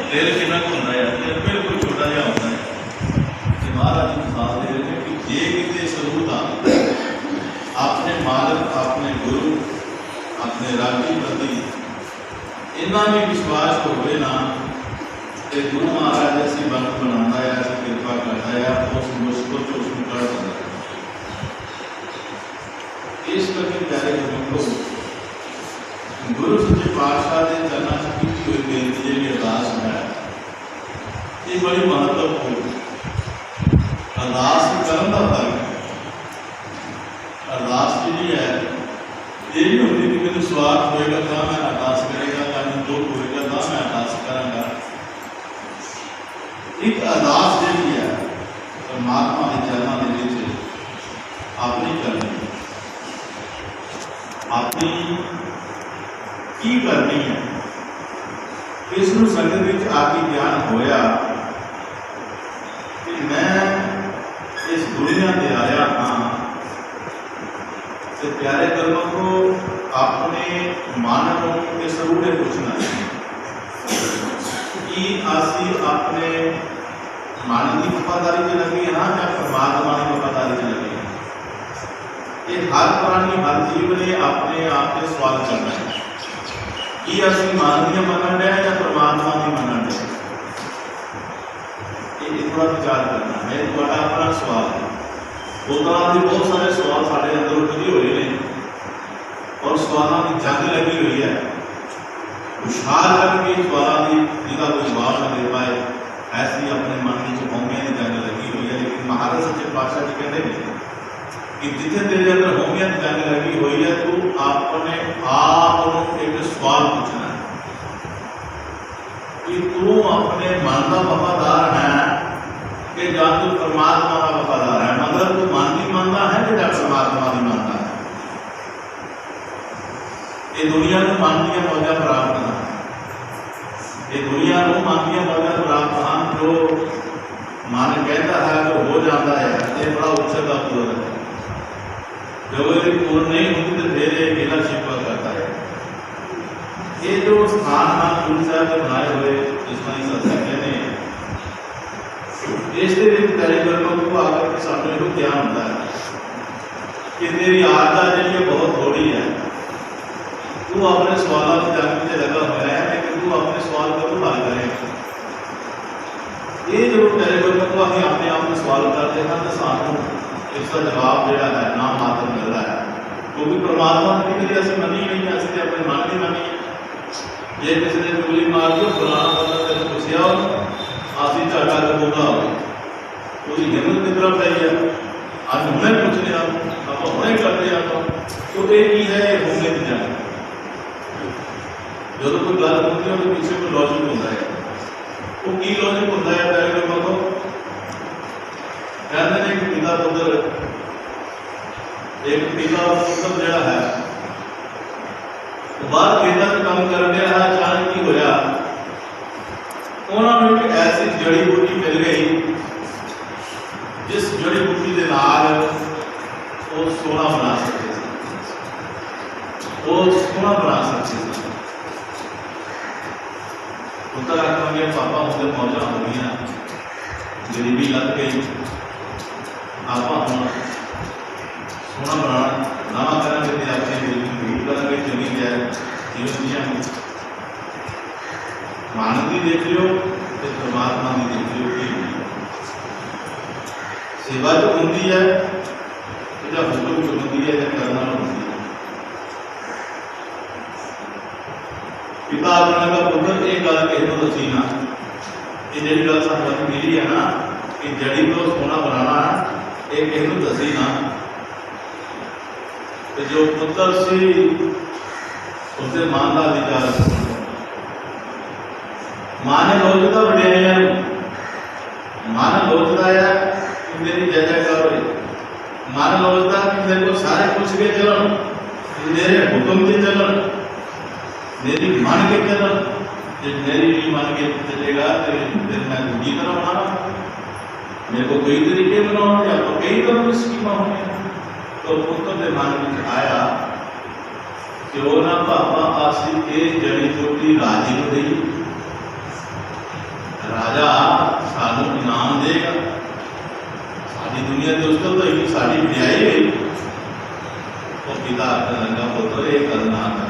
दिल कितना होता है, दिल बिल्कुल छोटा जहा होता है। महाराज साथ अपने राजी प्रति इन्ना भी विश्वास होवे ना कि गुरु महाराज ऐसी वक्त बनाता है, ऐसी कृपा करता है, उस मुश्किल को उसमें कर सकता है। इस करके प्यारे गुरु को गुरु सच्चे पातशाह के चरणों से की हुई बेनती जी अरदास है, ये बड़ी महत्वपूर्ण अरदास करन का फर्क है। अरदास जी है ये नहीं होती कि मैंने स्वार्थ होएगा तो मैं अरदास करेगा, मैंने दुख होएगा तो मैं अरदास करांगा। एक अरदास जी है परमात्मा के चरणों के नीचे अपनी करनी, अपनी की करनी है। इसनूं संगत विच आके ज्ञान होया कि मैं इस दुनिया से आया हाँ, तो प्यारे कर्मों को अपने मन को इस रूढ़े पूछना है कि असी अपने मन की वफादारी से लगे हाँ या परमात्मा की वफादारी से लगे। ये हर प्राणी हर जीव ने अपने आप से सवाल करना है कि असी मन की मनन रहे या परमात्मा की मनन रहे। ये थोड़ा विचार करना है, थोड़ा अपना सवाल है। उदां के बहुत सारे सवाल साढ़े अंदर उठे हुए हैं और सवालों की जंग लगी हुई है। खुशहाल करके सवालों की जिसका कोई जवाब न दे पाए, ऐसी अपने मन की होमिया की जंग लगी हुई है। लेकिन महाराज सच्चे पातशाह जी कहते हैं कि जिथे तेरे अंदर होमिया की जंग लगी हुई है, तू अपने आप को एक सवाल पूछना है कि तू अपने मन का वफादार है कि जां तू परमात्मा का वफादार है। मतलब तू मन की मानता है कि जां परमात्मा की मानता है। ये दुनिया को मन की मौजा प्राप्त है, ये दुनिया को मन की मौजा प्राप्त हैं। जो मन कहता है जो हो जाता है, ये बड़ा उच्च का पूर्ण है। जो पूर्ण नहीं होती तो फिर ये गिला शिकवा करता है। ये जो स्थान मान गुरु साहब ने बनाए हुए जिसमें सत्संग कहते हैं, इसके कार्यक्रमों को आकर के सामने को क्या होता है कि तेरी आदत जी बहुत थोड़ी है, तू अपने सवालों की जंग में लगा हुआ है, लेकिन तू अपने सवाल को तो हल करेगा। ये जो कार्यक्रमों को अभी अपने आप में सवाल करते हैं तो सानू इसका जवाब जोड़ा है ना मात्र मिलता है, क्योंकि परमात्मा ने कभी ऐसी मनी नहीं, ऐसे अपने मन की मनी। ये किसी ने चुगली मार दी फलाना बंदा तेरे पूछा आसी झाटा कबूला हो, उसकी हिम्मत की तरफ आई है आज हमने पूछ लिया आप हमने कर दिया। तो ये की है घूमने की जाए जो तो कोई गल होती है तो पीछे कोई लॉजिक होता है। वो की लॉजिक होता है पहले लोगों को कहते हैं कि पिता पुत्र एक पिता पुत्र जड़ा है बाहर खेतों में काम कर रहा है। अचानक की होया उन्होंने एक ऐसी जड़ी बूटी मिल गई जिस जड़ी बूटी के नाल वो सोना बना सकते थे, वो सोना बना सकते थे। पुत्र आखेंगे पापा मुझे मौजा हो गई, गरीबी लग गई, आप सोना बनाना नवा करेंगे तो अपनी गरीबी दूर करेंगे, चली जाए जीवन जिया मानव भी देख लो तो परमात्मा भी देख लो कि सेवा जो होती है तो जब हुक्म जो होती है जब करना होती है। पिता अपने का पुत्र एक गल कहने को दसी ना, ये जी गल सानू मिली है ना कि जड़ी को सोना बनाना एक कहने को दसी ना, तो जो पुत्र से उससे मान का अधिकार मां ने लोचता वड्याइयां, मां ने लोचता है कि मेरी जय जयकार हो, मां ने लोचता कि मेरे को सारे पूछ के चलन, मेरे हुक्म से चलन, मेरी मन के चलन। जब मेरी भी मन के चलेगा तो फिर मैं दूसरी तरह बना, मेरे को कई तरीके बनाओ या तो कई तरह की स्कीम होंगे। तो पुत्र के मन में आया कि वो ना पापा आसी के जड़ी बूटी राजी हो गई, राजा सानू इनाम देगा, सारी दुनिया दोस्तों तो यही सारी बियाई गई। तो पिता आखने लगा पुत्र एक गल ना कर,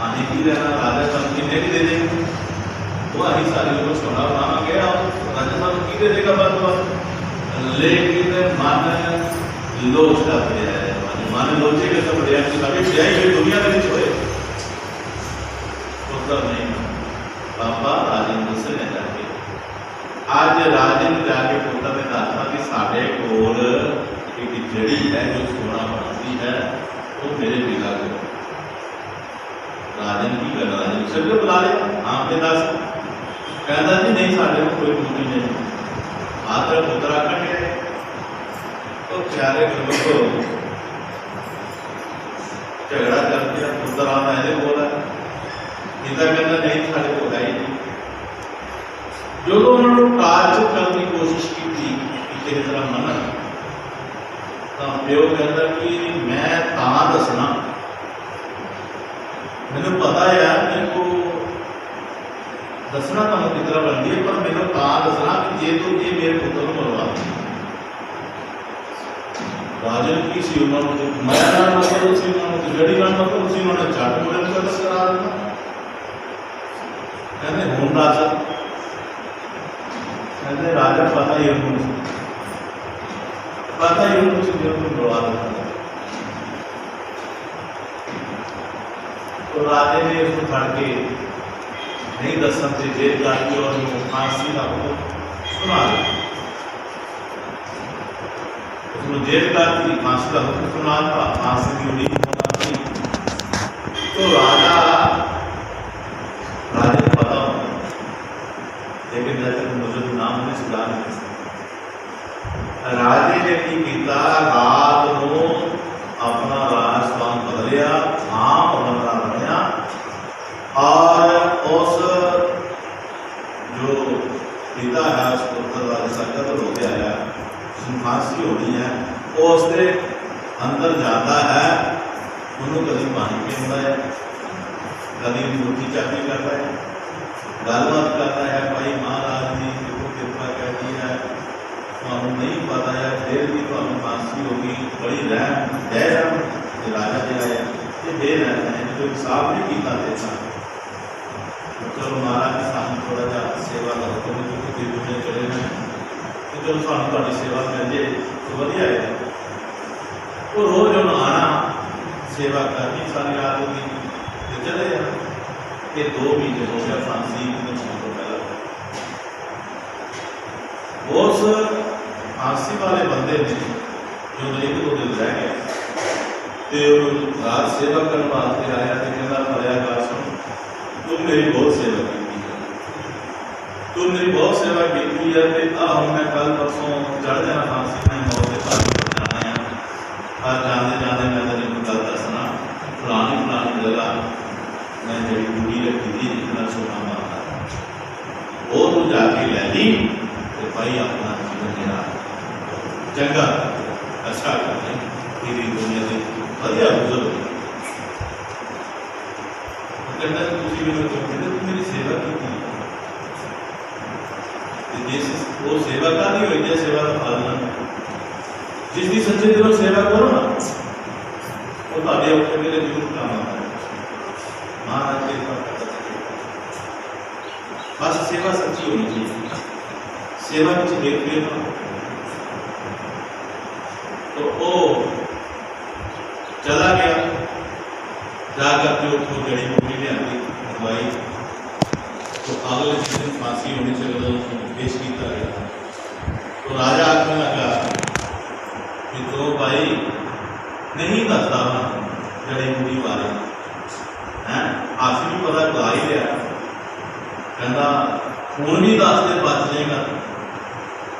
अहीं की लेना, राजा सानू किन्ने की दे देंगे, वो अहीं सारी उम्र सोना बनावांगे, राजा सानू की दे देगा बस। लेकिन मन लोचदा पिया है, मन लोचेगा तो बढ़िया कि साडी ब्याही हुई दुनिया के विच होए, उसका नहीं। बाबा राजे ने दस्सने जाके, अज राजे ने जाके पुत्र ने दसना कि साडे कोल एक जड़ी है जो सोना बनाती है, वो मेरे पिता को। राजे ने की करना, राजे ने सिर बुला लिया, हाँ पे दस। कहता जी नहीं, साढ़े को कोई पूरी नहीं, आदर पुत्र आकर के तो प्यारे गुरु को झगड़ा कर दिया। पुत्र आना है बोला, पिता कहना नहीं, साढ़े को है ही नहीं। जो उन्होंने ताजुब करने की कोशिश की थी कि तरह मन, तो प्यो कहता कि मैं तां दसना, मैंने पता है मेरे को दसना तो मैं कितना बनती है, पर मैंने तां दसना कि जे तो ये मेरे पुत्र को मरवा। राजन की सी उन्होंने मैं मतलब उसी उन्होंने जड़ी मतलब उसी उन्होंने चाट बोले करा देना। कहते हूँ दस, कहते राजा पता ही उन्होंने मरवा देता। तो राजे ने उसको फड़ के नहीं दसन से जेल काटी और फांसी का हुक्म सुना दिया। उसने जेल काटी, फांसी का हुक्म सुना था, फांसी की उम्मीद होना थी। तो राजे को पता होता, लेकिन जैसे मुझे नाम ने सुधार नहीं सकता। राजे ने की किया, रात को अपना राजस्थान बदलिया, आम बंदा बनया और उस जो पिता है उस पुत्र राजा का कत्ल हो गया है, फांसी होनी है, वो उसके अंदर जाता है, उन्होंने कभी पानी पीता है, कभी रोटी चाटी करता है, गलबात करता है, भाई महाराज जी देखो कृपा कहती है, तो नहीं पता है, फिर भी तो फांसी होगी, बड़ी रहम दे राजा जो है ये दे रहे हैं, जो हिसाब नहीं किया देता। चलो महाराज सामू थोड़ा जा सेवा का हुक्म क्योंकि दुनिया चले गए, तो चलो सामू थोड़ी सेवा मिल जाए तो वधिया है। वो रोज उन्होंने आना, सेवा करनी सारी रात होगी, तो चले जाना। ये 2 महीने हो गया फांसी तो पहला। उस फांसी वाले बंदे ने जो 1-2 दिन रह गया, तो रात सेवा करने वास्ते आया, तो कहना भरिया गाल सुन, तुम मेरी बहुत सेवा की है, तुम मेरी बहुत सेवा की है, हम मैं कल परसों चढ़ जाना फांसी में, मौत के पास जाना है, और जाने जाने मैं तेरे को गल दसना, फलानी जगह मैं जी बूढ़ी रखी थी जितना सोना मारता, वो तू जाके लै ली, तो भाई अपना जीवन जरा चंगा अच्छा करते तेरी दुनिया से वधिया गुजर हो। कहता है तुम मैंने क्यों कहते, तू मेरी सेवा की जिस वो सेवा का नहीं हुई, सेवा का फल ना, जिसकी सच्चे दिलों सेवा करो ना, वो ताड़े उठे मेरे जरूर काम आता है। महाराज के बस सेवा सच्ची होनी चाहिए, सेवा कुछ देखते हो तो वो चला गया, जाकर के उसको जड़ी बूटी ले आती दवाई, तो अगले दिन फांसी होने से पहले उसको पेश किया गया। तो राजा आखने लगा कि तो भाई नहीं दसता जड़ी बूटी बारे हैं, आसी भी पता गा ही लिया, कहता हूँ भी दस दे बच जाएगा,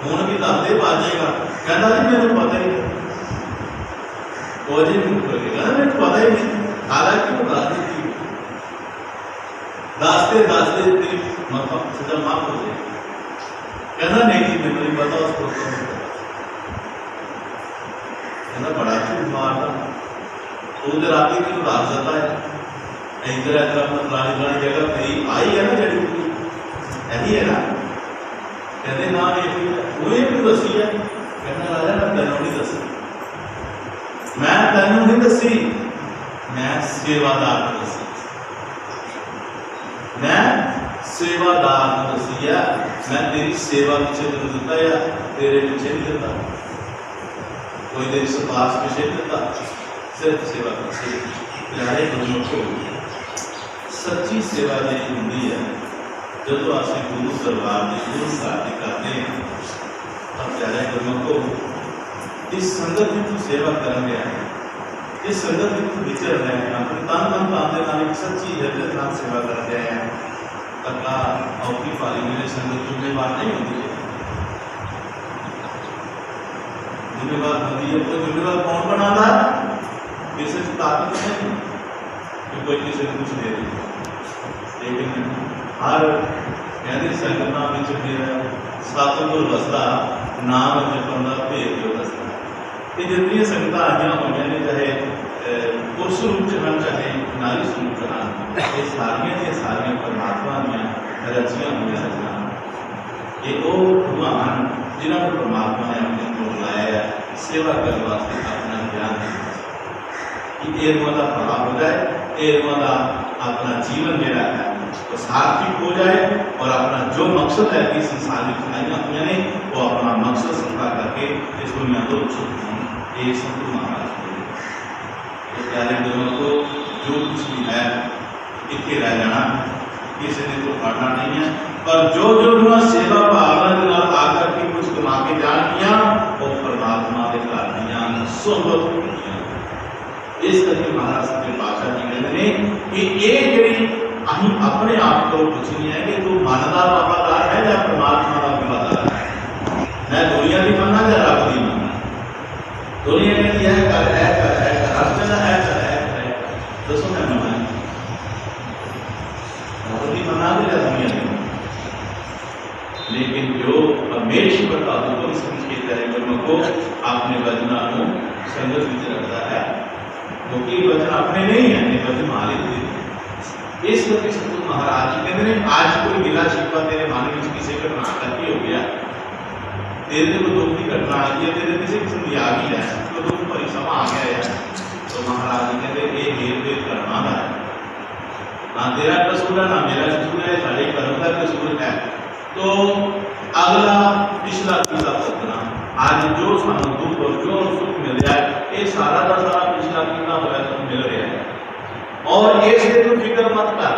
हूँ भी दस दे बच जाएगा, कहता जी मैंने पता ही नहीं, वो जी कहता मैंने पता ही नहीं, हालांकि वो दस दी थी, दसते तेरी मतलब सजा माफ हो जाएगी। कहना नहीं जी मैंने नहीं पता, उसको कहना बड़ा झूठ मारता, तो राती की रात जाता है इधर इधर अपना फलानी जगह पे आई है ना जड़ी बूटी यही है ना, कहते ना ये दसी है, कहना राजा मैं तेनों नहीं दसी, मैं तेनों नहीं दसी, मैं सेवादार को दसी। सेवादार दसी है, मैं तेरी सेवा पीछे तेन दिता या तेरे पीछे नहीं दिता, कोई तेरी सिफारिश पीछे नहीं दिता, सिर्फ सेवा पीछे। प्यारे गुरमुखो, सच्ची सेवा जी होंगी है जो असं गुरु दरबार की गुरु घाट की करते हैं। अब प्यारे गुरमुखो, इस संगत में तू सेवा कर रहा है, इस संगत में तू विचर रहे हैं, अपने तन मन प्राण के नाल एक सच्ची हृदय नाल सेवा कर रहे हैं, तका औखी भारी मेरे संगत जिम्मेवार नहीं होती है। जिम्मेवार होती है तो जिम्मेवार कौन बनाता है? किसी की ताकत नहीं कि कोई किसी को कुछ दे दे, लेकिन हर कहते संगतना में मेरा सतगुर बसता नाम जपन का भेद जो दसता। ये जितनी संगत आईया हुई ने, चाहे पुरुष रूप च हैं चाहे नारी स्वरूप च हैं, ये सारिया परमात्मा दी रचिया हुई रचना। ये वो भगवान जिन्होंने परमात्मा ने अपने को बुलाया है सेवा करने वास्ते, अपना ज्ञान कि एरवा का भला हो जाए, एरवा का अपना जीवन जोड़ा है तो सार्थक हो जाए, और अपना जो मकसद है कि संसार में चुनाइया हुई ने वो अपना मकसद संभा करके इस दुनिया को एक सतगुरु महाराज को। तो प्यारे गुरुओं को जो कुछ भी है इतने रह जाना, किसी ने तो पढ़ना नहीं है, पर जो जो सेवा भावना आकर के कुछ कमा के जान किया वो परमात्मा के घर दिया सोहबत। इस करके महाराज सच्चे पातशाह जी कहते हैं कि ये जी अं अपने आप को पूछनी है कि तू मन का वफादार है या परमात्मा का वफादार है। मैं दुनिया की मनना या रब की मनना? दुनिया कहती है कर है कर है, रब कहता है कर है, दसो मैं मनना रब की मनना या दुनिया की? लेकिन जो परमेश्वर का हुक्म समझ के प्यारे गुरुओं को अपने वचना को संगत में रखता है, क्योंकि वचन अपने नहीं है, वचन मालिक दे। इस करके सतगुरु महाराज जी कहते हैं आज कोई गिला शिकवा तेरे मन में किसी घटना करके हो गया, तेरे को दुख की घटना आ गई है, तेरे किसी किस्म की आ गई है, तो दुख भरी समा आ गया है, तो महाराज जी कहते ये हेर फेर करना है, ना तेरा कसूर है ना मेरा कसूर है, साढ़े कर्म का कसूर है। तो अगला पिछला पिछला सपना आज जो सानू दुख और जो सुख मिल रहा है ये सारा का सारा पिछला कितना होया तो मिल रहा है, और इससे तो फिक्र मत कर,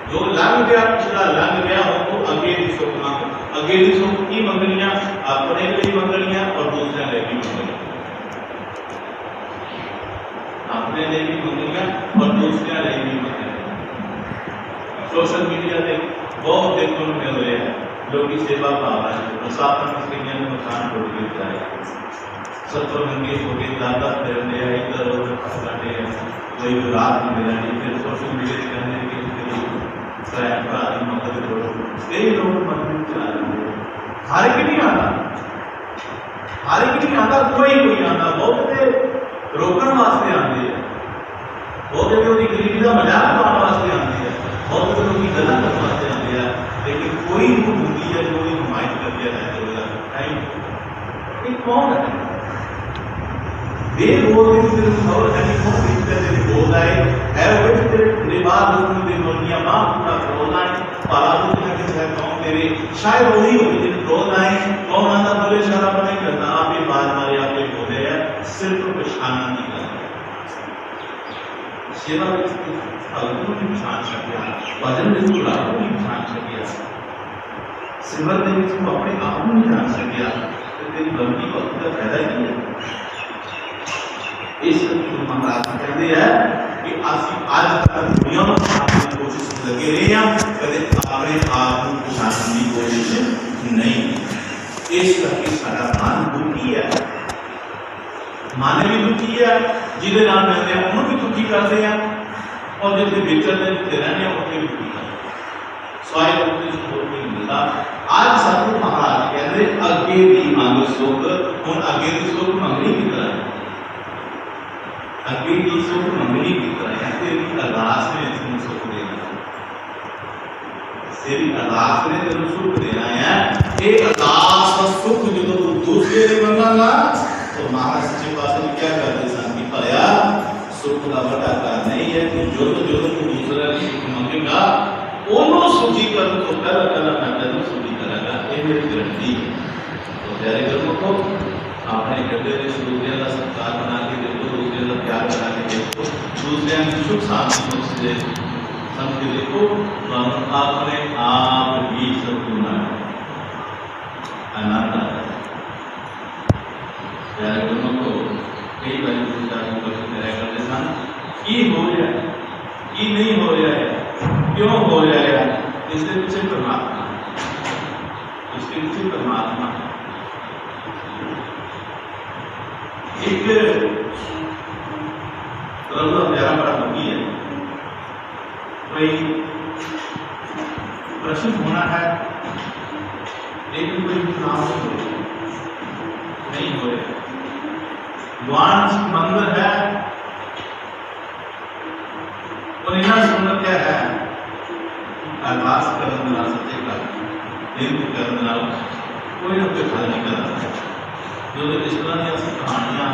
जो लंघ गया पिछला लंघ गया हो तो अगे की सुख मांग, अगे की सुख की मंगनियां अपने लिए मंगनियां और दूसरे लिए भी मंगनियां, अपने लिए भी मंगनियां और दूसरे लिए भी मंगनियां। सोशल मीडिया पे बहुत देखने को मिल रहे हैं लोग सेवा भावना मुसाफर मछलियां में मकान छोड़ के जाए, सत्तर मंगे हो गए दादा फिरने इधर उधर फंसाते हैं, कोई रात में मिला नहीं, फिर सोशल मीडिया करने के मदद करो, कई लोग मंदिर चला रहे हैं, हर एक नहीं आता, हर एक नहीं आता, कोई आता, बहुत रोकने वास्ते आते हैं, बहुत उसकी गरीबी का मजाक उड़ाने वास्ते आते हैं, बहुत लोग गलत करने वास्ते आते हैं, लेकिन कोई होती है जो हिमायत करके कौन है बेबोल तेरे खबर है कि कौन बेचते तेरे बोल आए है वो तेरे निवास उसमें दे दुनिया मां पूरा रोना है पाला दुनिया के है कौन तेरे शायद वही हो जिन रोना है कौन आंदा बोले सारा बने करता आप ही बात मारे आप ही बोले है सिर्फ पहचानना नहीं करता सेवा में अगुण की पहचान सकिया भजन में तू लागू की पहचान सकिया सिमर में तू अपने आप को नहीं जान सकिया तो तेरी बंदी को अपना फायदा ही है। इस महाराज कहते हैं कि आज तक दुनिया में अपनी कोशिश लगे रहे हैं कदे अपने आप को पहचानने की कोशिश नहीं, इस करके सारा मन दुखी है, मन भी दुखी है, जिन्हें नाम मिलते हैं उन्होंने भी दुखी करते हैं, और जितने विचरते जितने रहने उनके भी दुखी करते स्वाय नहीं मिलता। आज सतगुरु महाराज कहते अगे की मंग सुख हूँ अगे की सुख मंगनी की तरह अगे की सुख मंगनी की तरह है, तेरी अरदास में तेन सुख देना, तेरी अरदास में तेन सुख देना है। ये अरदास का सुख जो तू दूसरे से मंगागा तो महाराज सच्चे पातशाह क्या करते सन कि भया सुख का बड़ा कारण नहीं है कि जो तू दूसरा सुख मंगेगा ओनो सुख सूची करूँ तो पहला मैं तेन सूची कराँगा, ये मेरी गारंटी है। तो प्यारे गुरमुखो, अपने हृदय में दूसरों का सत्कार बना के देखो, दूसरों का प्यार बना के देखो, दूसरों की सुख शांति से समझ के देखो, तो अपने आप ही सब आनंद आता है। प्यारे गुरमुखो, कई बार पूछता हूँ करते सन की हो रहा है, की नहीं हो रहा है, क्यों हो रहा है, इसके पीछे परमात्मा है, इसके पीछे परमात्मा है। एक प्रभु का प्यारा बड़ा दुखी है, कोई प्रश्न होना है लेकिन कोई नाम नहीं हो रहा, वांस मंदिर है और इना सुंदर क्या है, अरदास करने वाला सत्य का दिन करने वाला कोई ना कोई हल निकल आता है। जो इस तरह की ऐसी कहानियाँ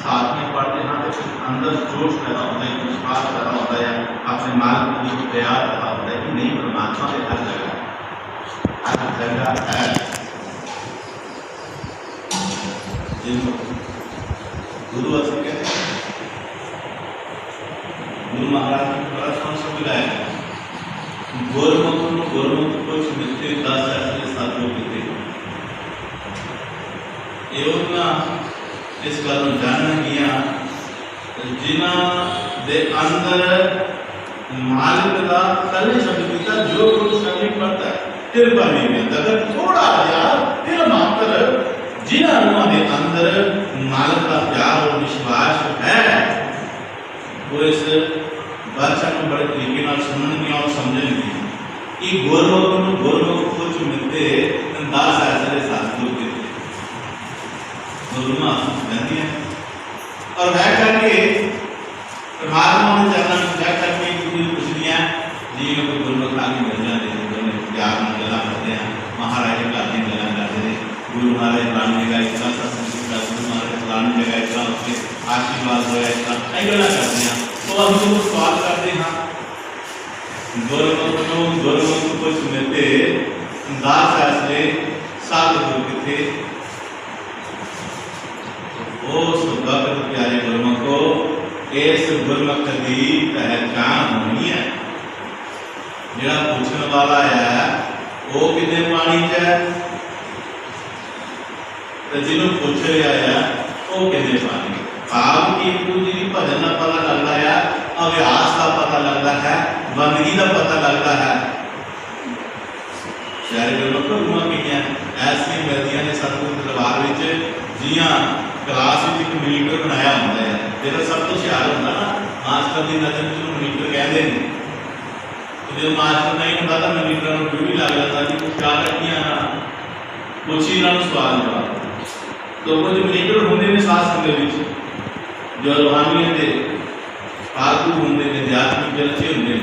साथ में पढ़ते हैं तो अंदर जोश पैदा होता है, विश्वास पैदा होता है, अपने मार्ग के लिए तैयार पैदा होता है कि नहीं, परमात्मा में हर जगह है। गुरु ऐसे कहते हैं, गुरु महाराज ने बड़ा संस्कृत है, गुरमुख कुछ मिलते 10 ऐसे साथ लोग थे योजना इस गल जानना किया जिन्हों के अंदर मालिक का तले शब्द किया, जो कुछ शब्द पढ़ता है तिल पर भी मिलता, अगर थोड़ा यार तिल मात्र जिन्हों के अंदर मालिक का प्यार और विश्वास है, वो इस वचन को बड़े तरीके सुनने और समझेंगे कि गुरमुख कुछ मिलते 10 ऐसे साधु के रहती है और वह करके परमात्मा ने चरणों में जा करके कुछ दिया जी को गुरमुख आगे मिल जाते हैं, प्यार में गला करते हैं, महाराज का दिन गला करते हैं, गुरु महाराज फलानी जगह इतना सत्संग का, गुरु महाराज फलानी जगह इतना उसके आशीर्वाद हो इतना कई गला करते हैं। तो हम लोग सवाल करते हैं गुरमुख कुछ मिलते 10 ऐसे साधु थे, उस वक्त प्यारे गुरमुख को इस गुरमुख की पहचान होनी है। जिहड़ा पूछने वाला है वो कितने पानी च है, तो जिन्हों पूछ रहा है वो कितने पानी, भाव की एक दूसरे की भजन का पता लगता है, अभ्यास का पता लगता है, बंदगी का पता लगता है। प्यारे गुरमुख रूहां कितनी ऐसी मिलदियां ने सतगुरु दरबार में, जियां क्लास में एक मॉनीटर बनाया होता है, जो सब तो होशियार होता ना मास्टर की नजर में मॉनीटर कहते हैं, तो जो मास्टर नहीं होता तो मॉनीटर को भी लग जाता कि कुछ क्या रखियां ना कुछ ही ना सवाल जवाब। तो कुछ मॉनीटर होंगे ने साथ संगत जो रूहानियत के आगू होंगे ने आध्यात्मिक जलसे होंगे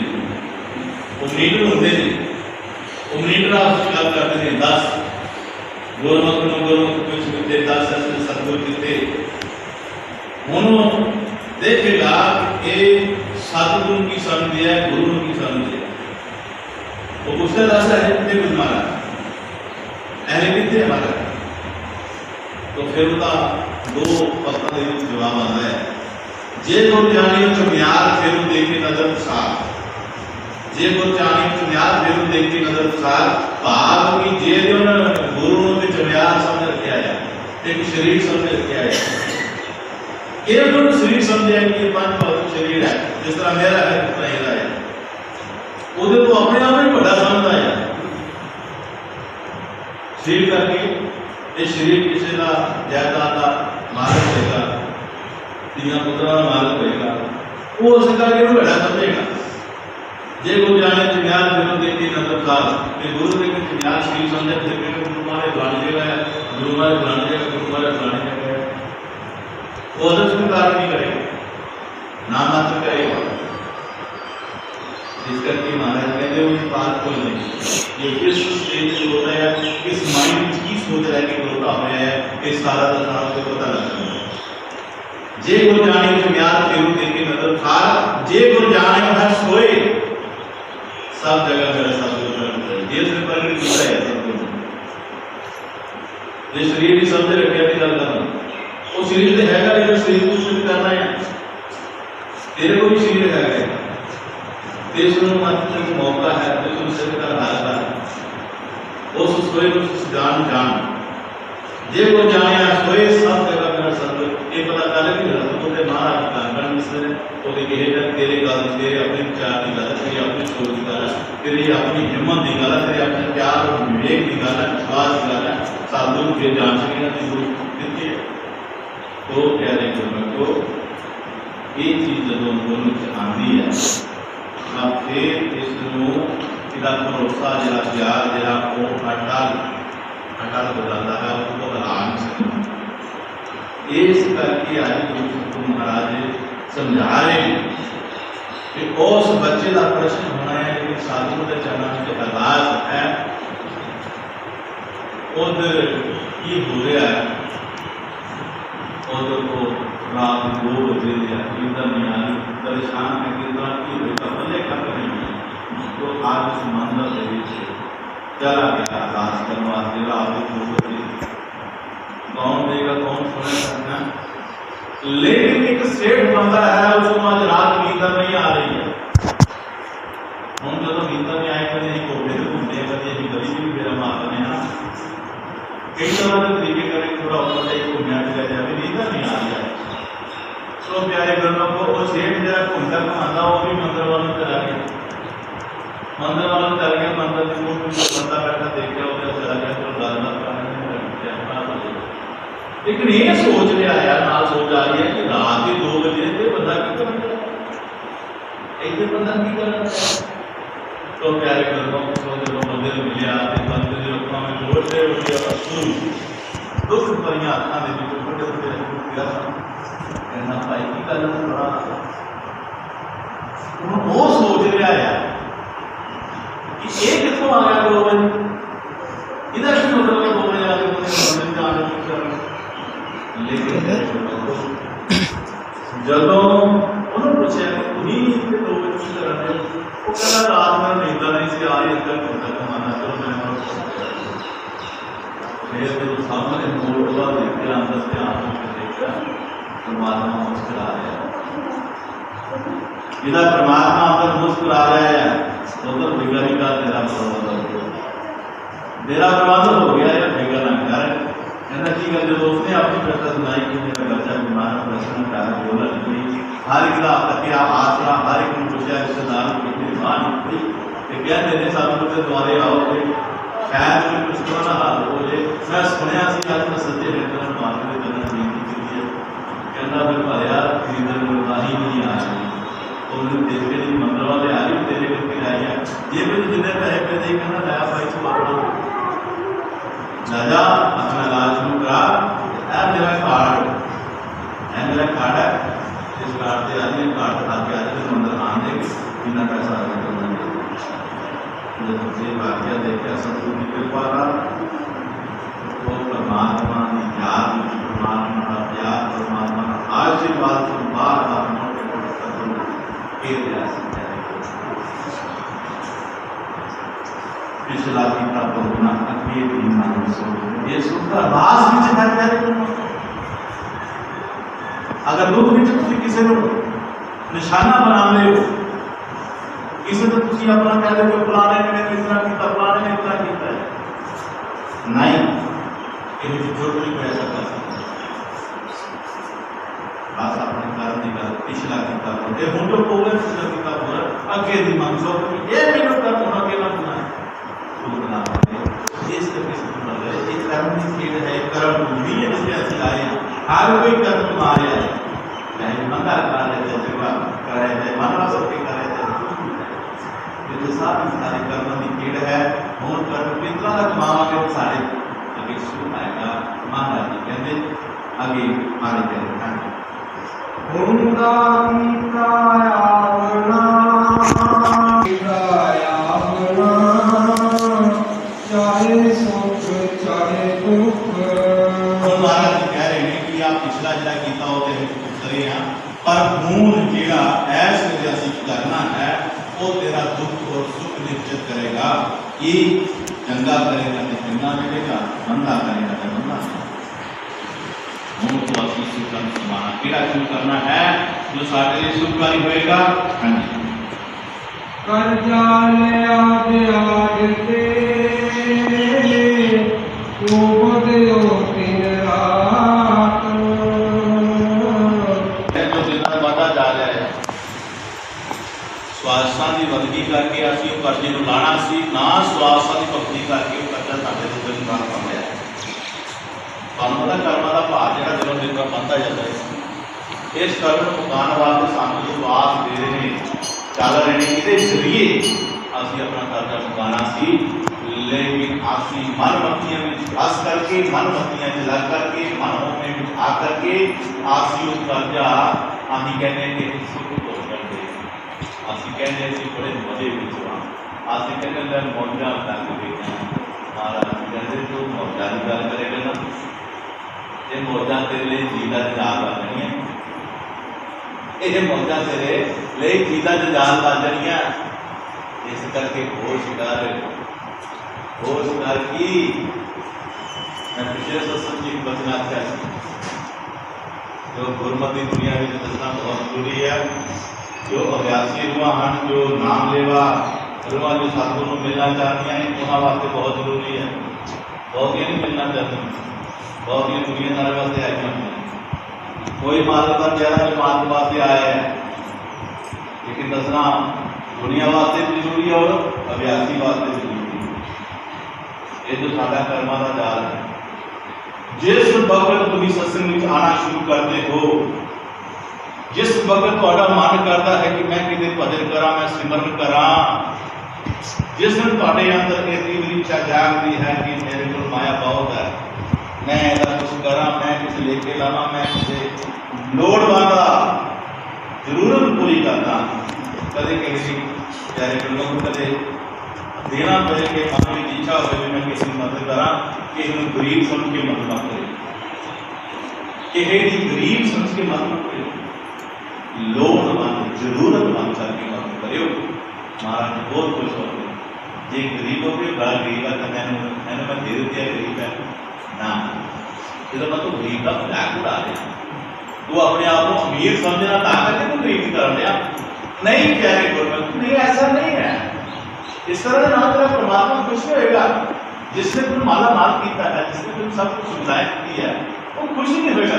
वो मॉनीटर होंगे ने, वो मॉनीटर आपसे गल करते हैं 10 गुरमुख कुछ मिलते 10 ऐसे सतगुर किते, उन्होंने देखेगा कि सतगुरु की समझ है, गुरु की समझ है, वो पूछता 10 है कितने कुछ मारा ऐसे कितने हमारा, तो फिर उसका 2 पत्ता जवाब आता है, जे गुर जानी चुमियार फिर देखे नजर साफ, जे गुर जानी चुमियार फिर देखे नजर साफ, भाव की जे गुरु ने चुमियार समझ रखा है, एक शरीर समझ रखा है, ये जो शरीर समझे कि मन भौतिक शरीर है, जिस तरह मेरा है उस तरह मेरा है, उधर को अपने आप में बड़ा समझता है शरीर करके, ये शरीर किसी का जायदाद का मालिक होगा, तीन पुत्रों का मालिक होगा, वो उसे करके वो बड़ा समझेगा। जे गुरु जाने चुमियार फिर देखी नजर साल, गुरु ने चुमियार शरीर समझे, गुरु मारे फलानी जगह है, गुरु मारे फलानी जगह, गुरु मारे फलानी जगह है, वो उधर स्वीकार नहीं करेगा, नाम मात्र करेगा। इस करके महाराज कहते हो बात कोई नहीं, ये किस स्टेज में होता है, किस माइंड की सोच रहा है कि होता है, इस सारा दशा को पता लगता है। जे गुरु जाने चुमियार फिर देखे नजर साल, जे गुरु जाने हर सोए, सब जगह मेरा सतगुरु इसने प्रगट किया है सब कुछ। जो शरीर की समझ रखिया की गल करना, वो शरीर तो हैगा नहीं, जो शरीर को शुद्ध करना है। तेरे को भी शरीर है, इसमें मात्र मौका है तो तुम सिद्ध कर हालता है। उस सोए को जान जान जे को जाने सोए सब जगह मेरा सत्य ये पता कर कि तो ते महाराज का कारण इसने तो के तेरे गल तेरे अपने विचार की गल तेरी अपनी सोच की गल तेरी अपनी हिम्मत की गल तेरे अपने प्यार और विवेक की गल विश्वास की गल साधु के जान सके ना दिखती है। तो प्यारे गुरु को ये चीज जो दोनों आती है अब फिर इसनों इदा भरोसा जरा प्यार जरा को अटल हो जाता है उसको बदला नहीं सकता। इस करके आज गुरु महाराज समझा रहे हैं कि उस बच्चे का प्रश्न होना है कि साधु के चरणों के अरदास है उधर ये हो रहा है उधर को रात 2 बजे कीर्तन नहीं आ रही परेशान है कीर्तन की होगा भले कर रही है तो आज उस मंदिर के पीछे चला गया अरदास करवा देगा आप 2 बजे कौन देगा कौन सुने सकना। लेकिन एक सेठ बंदा है उसको आज रात नींदर नहीं आ रही है। हम जो तो नींदर नहीं आए कभी नहीं कोटे से घूमते हैं कभी यही गली भी मेरा मारते हैं ना कई तरह के तरीके करें थोड़ा ऊपर से घूमने लगा जाए नींदर नहीं आ रही है। तो प्यारे गुरुओं को वो सेठ जरा घूमता घुमाता वो भी मंदिर वालों चला गया मंदिर वालों चल गया मंदिर में बंदा बैठा देखा उधर चला गया तो गलबात करने लेकिन ये सोच रहा है ना सोच आ रही है कि रात के 2 बजे से बंदा की करना ऐसे बंदा की करना। तो प्यारे गुरुओं को जब मंदिर मिलिया मंदिर के लोगों में जोर से उठे दुख भरिया अखा के छोटे छोटे कहना भाई की गल थोड़ा वो सोच रहा है कि ये कितों आ गया 2 बजे इधर की मतलब 2 बजे आके मंदिर जाने की करना। लेकिन जब उन्होंने पूछा कि तुम्हें इतने 2 बजे की कर रहे हो वो कहना रात में नींद नहीं सी आ रही अंदर घूमता घुमाना चलो मैं फिर जब सामने मोड़ हुआ देखते अंदर से आंखों में देखा परमात्मा मुस्कुरा रहा है। जिधर परमात्मा अंदर मुस्कुरा रहा है उधर बिगड़ी का तेरा प्रबंध हो गया या बिगड़ ना कर कहना की गल जब उसने अपनी कथा सुनाई कि मेरा बच्चा बीमार प्रश्न कर बोला कि हर एक का तकिया आसरा हर एक को पूछा रिश्तेदार कितनी मां निकली कि क्या देने साधु के द्वारे आओगे शायद कोई कुछ तो ना हाल हो जाए। मैं सुनया सी आज मैं सच्चे नेत्र मार्ग में करना बेनती की है कहना फिर भाया खरीदन में ही नहीं आ रही और उन्हें देख के नहीं मंदिर वाले आ रही तेरे करके आई है ये भी जितने पैसे पे नहीं कहना नया भाई को अपना दादा अपना इलाज शुरू करा है मेरा कार्ड है इस कार्ड से आदमी कार्ड बता के आदमी मंदिर आने बिना पैसा आगे करना जब ये वाक्य देखे सतगुरु की कृपा तो परमात्मा की याद परमात्मा का प्यार परमात्मा का आशीर्वाद से बार बार पिछला गीता बहुना अगे भी मान ये सुनता रास विच है प्यारे अगर दुख विच तुसी किसी को निशाना बना ले हो किसी तो तुसी अपना कह दे कोई फलाने ने इस तरह कीता फलाने ने इस तरह कीता है नहीं ये जो कोई ऐसा कर सकता बस अपने कर्म की गल पिछला गीता बोले हूं तो बोले पिछला गीता बोले अगे दी मंगसो ये मेनू कर्म होना के ना होना है इस कर्म की खेल है कर्म भी है जिसे ऐसे आए हैं हर कोई कर्म तुम्हारे आए चाहे मंदा कर रहे थे सेवा कर रहे थे मानव सबके कर रहे थे तो सारी सारे कर्म की खेल है और कर्म कितना तक मांगे सारे आगे शुरू आएगा महाराज जी कहते आगे मारे कहते हैं पर हूं जिहड़ा ऐस करना है वो तेरा दुख और सुख निश्चित करेगा। ये चंगा करेगा तो चंगा मिलेगा, मंदा करेगा तो मंदा मिलेगा। हूँ तो असली शुभ कर्म समाना केड़ा शुभ करना है जो सारे लिए शुभकारी होएगा। हाँ जी, कर जाने आदि आदि उपदेयो दिन रात। जो दिन बढ़ता जा रहा है स्वासां की बदली करके असीं वो कर्जे नूं लाना सी ना, स्वासां की भगती करके वो कर्जा साडे तो दिन बार पड़ रहा है। तुहानूं पता कर्मां दा भार जिहड़ा दिनों दिन बनता जाता है। इस कर्म नूं मुकाउण वास्ते सानूं जो वास दे रहे हैं चल रहे हैं, इहदे जरिए असीं अपना कर्जा मुकाना सी, लेकिन असीं मन मत्तियां में फस करके, मन मत्तियां में लग करके, मन में आ करके असीं वो कर्जा असीं कहने कि सुख भोग करते, असीं कहने असीं बड़े मजे विच हां, असीं कहने मैं मौजां लग गईआं। महाराज जी कहते तूं मौजां की गल करेगा ना, ये मौजां तेरे लिए जीदा जहाज बन जाणियां, ये मौजां तेरे लिए जीदा जहाज बन जाणियां। इस करके होश कर की। मैं पिछले सत्संग की बचना आख्या जो गुरमती दुनिया में दसना बहुत जरूरी है। जो अभ्यासी रूह हैं, जो नाम लेवा रूह जो सतगुरु मिलना चाहती हैं, उन्होंने वास्ते बहुत जरूरी है। बहुत ही नहीं मिलना चाहती, बहुत ही दुनियादार वास्ते आई हैं। कोई मालक का चेहरा जो मालक वास्ते आया है, लेकिन दसना दुनिया वास्ते भी जरूरी है और अभ्यासी वास्ते भी जरूरी है। ये जो साडा कर्मां दा जाल है, जिस वक्त तुम सत्संग में आना शुरू करते हो, जिस वक्त तुहाडा मन करता है कि मैं किते भजन करा, मैं सिमरन करा, जिस दिन तुहाडे अंदर ये तीव्र इच्छा जागती है कि मेरे को माया बहुत है, मैं ऐसा कुछ करा, मैं कुछ लेके लावा, मैं किसी लोड़वंदा जरूरत पूरी करना, कदे किसी प्यारे गुरु को कदे देना पड़े कि मन में इच्छा हो मैं किसी की मदद करा, किसी को गरीब समझ के मदद मत करे, किसी गरीब समझ के मदद मत करे, लोड़वंद जरूरतमंद करके मदद करियो। महाराज बहुत खुश होते जे गरीब हो गए, बड़ा गरीब है तो मैंने मैं दे दिया गरीब है ना, इसका मतलब गरीब का मजाक उड़ा रहे, तू अपने आप को अमीर समझना ना करके तू गरीब कर दिया। नहीं प्यारे गुरमत, नहीं ऐसा नहीं है। इस तरह ना तेरा परमात्मा खुश होएगा। जिसने तुम माला माल किया है, जिसने तुम सब कुछ सुविधाएं की है, वो खुश नहीं होएगा।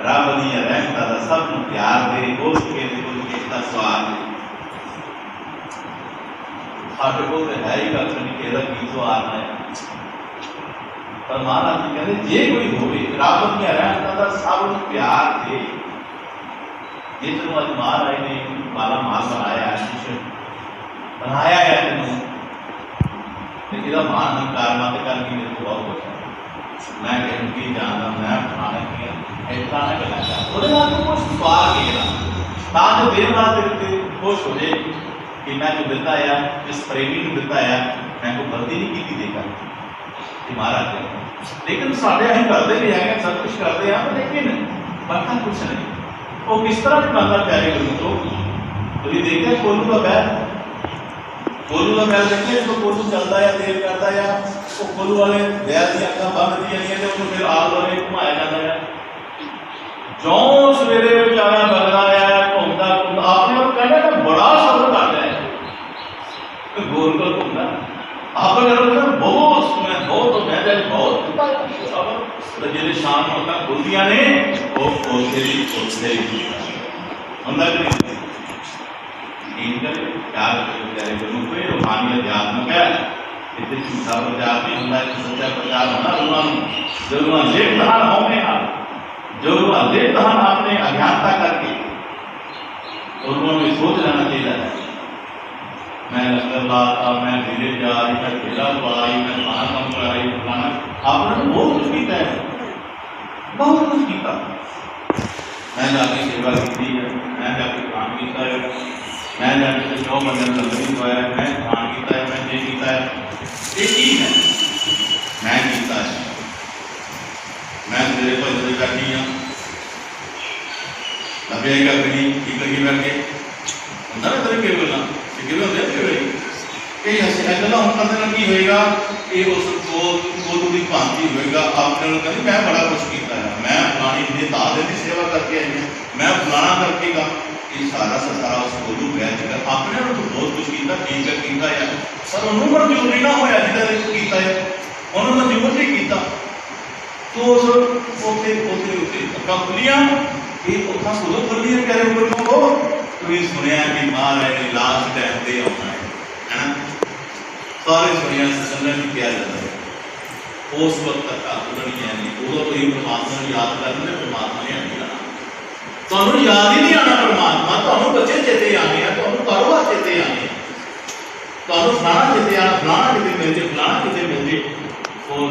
रब दी रहमत दा सब नूं प्यार दे, उस के इतना स्वाद दे। साडे कोल तो है ही गल नहीं कि इहदा की स्वाद है, पर महाराज जी कहते जे कोई होवे रब दी रहमत दा सब नूं प्यार दे। ये तेन अज महाराज ने माला माल बनाया है, कुछ बनाया है तेन, यदा मान हंकार मत करके मेरे को बहुत कुछ है, मैं कहूँ की जानना, मैं फलाना की इतना ना करना चाहता, वो कुछ स्वार नहीं ना जो देर वास्ते खुश हो जाए कि मैं जो दिता है, जिस प्रेमी को दिता है, मैं को गलती नहीं की देगा महाराज ने। लेकिन साढ़े अं करते भी है, सब कुछ करते हैं, लेकिन बनता कुछ नहीं। वो किस तरह की बनता प्यारे गुरु तो ये देखते कोलू का बैल, कोलू का बैल देखिए, जो कोलू चलता है देर करता है, वो कोलू वाले बैल की अखा बंद दी जाती है, फिर आल वाले घुमाया जाता है। जो सवेरे बेचारा बगदा है, घूमता घूमता आपने कहना ना बड़ा सफर करता है, गोल गोल घूमता आप बहुत सुना, बहुत जो शाम होता खुलदियां ने वो खोलते ही प्यारे गुरु कोई रूहानी अध्यात्मक है, इतने झूठा प्रचार नहीं होता, सच्चा प्रचार होना जो लेट दहान होने जो लेट दहान आपने अज्ञानता करके और उन्होंने सोच लेना चाहिए मैं लंगर लाता, मैं धीरे जा रही, मैं ठेला पढ़ाई, मैं खाना कम कराई, फलाना आपने बहुत कुछ किया है, बहुत कुछ किया। मैं जाके सेवा की है, मैं जाके काम किया है, मैं जाके सौ बंदे लंगर खुआया, मैं खान किया है, मैं ये किया है, ये ठीक है, मैं किया है, मैं तेरे को इधर बैठी हाँ लगेगा कहीं ठीक लगी बैठे होंगे ना तरीके बोलना कि होंगे कई हसिया गल्लां हुण करने नाल की होएगा कि उस गोलू की भांति होएगा अपने नूं कहंदी मैं बड़ा कुछ कीता है, मैं फलानी इन्नी दादे की सेवा करके आई हूं, मैं फलाना करके गा। ये सारा सारा उस गोलू बैठ कर अपने नूं तो बहुत कुछ कीता, ठीक है कीता है पर उन्होंने मंजूर नहीं ना होया जिहदा कीता है, उन्होंने मंजूर नहीं कीता। तो उस उत्थे उत्थे उत्थे अक्खां खुलियां, ये अक्खां सुनो खुलियां करे गुरमुख हो तो ये सुनिया कि महाराज ने लास्ट टाइम ते आउणा है ना, सारे सुनिया संगत भी किया जाता है। उस वक्त तक आखिरी है नहीं, उदों तो ही परमात्मा को याद करने, परमात्मा ने नहीं आना, तुहानूं याद ही नहीं आना परमात्मा, तुहानूं बच्चे चेते आने हैं, तुहानूं कारोबार चेते आने, तुहानूं फलाना चेते आना, फलाना किते मिल जाए, फलाना किते मिल जाए। और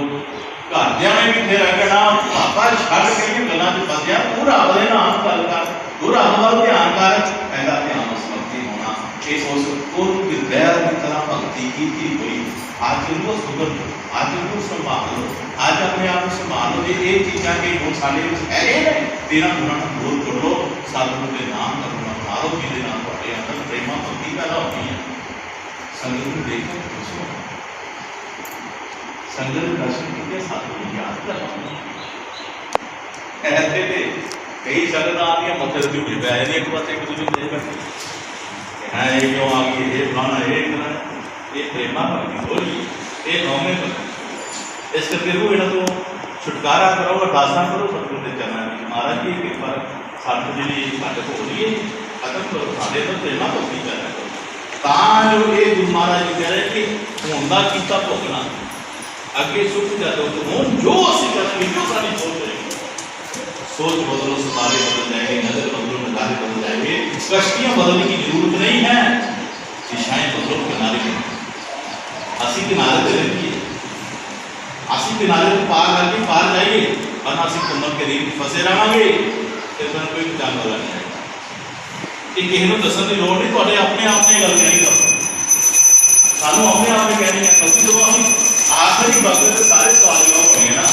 घरदियां ने भी फिर कहना पापा छड्ड के गल्लां च फस गया, तूं रब दे नाम गल कर, तूं रब वल ध्यान कर, पहला ध्यान उस वक्त ही होना कि उस निर्वैर की तरह भगती की हुई। आज इनको सुगन, आज इनको संभाल लो, आज अपने आप को संभाल लो। ये चीज़ां के गुण साढ़े है, तेरह गुणों को दूर कर लो, सतगुरु के नाम का गुण अपना लो, जिहदे नाल तुहाडे अंदर प्रेमा भक्ति पैदा होती है। संगत को देखो, पूछो, संगत दर्शन किए सतगुरु याद करना। ऐसे तो कई संगत आदि मथे से भी पै जाए, एक पास एक दूसरे को बैठे है, ये क्यों आ गई, ये फलाना, ये प्रेमा भक्ति थोड़ी, ये नौवें भक्ति। इस करके रूह इन्हों तो छुटकारा करो, अरदासा करो सतगुरु के चरणों में, महाराज जी कृपा सानू जी साडे को हो रही है खत्म करो, साडे तो प्रेमा भक्ति करना करो। तां जो ये गुरु महाराज जी कह रहे कि हुण दा कीता भुगतना अगे सुख जादो, तो हुण जो असीं करांगे, जो साडी सोच रहेगी, सोच बदलो, सितारे बदल जाएंगे, नजर बदलो, नजारे बदल जाएंगे। कश्तियां बदलने की जरूरत नहीं है, दिशाएं बदलो, किनारे में असी किनारे पे रहिए, असी किनारे को पार करके पार जाइए, वरना असी कुंभल के रीत फसे रहेंगे, फिर कोई बचाने वाला नहीं है। ये किसी को दसन की लोड़ नहीं, तुहाडे अपने आप ने गल कहनी है, सानू अपने आप ने कहनी है, क्योंकि जो हम आखिरी वक्त से सारे सवाल जवाब होंगे ना,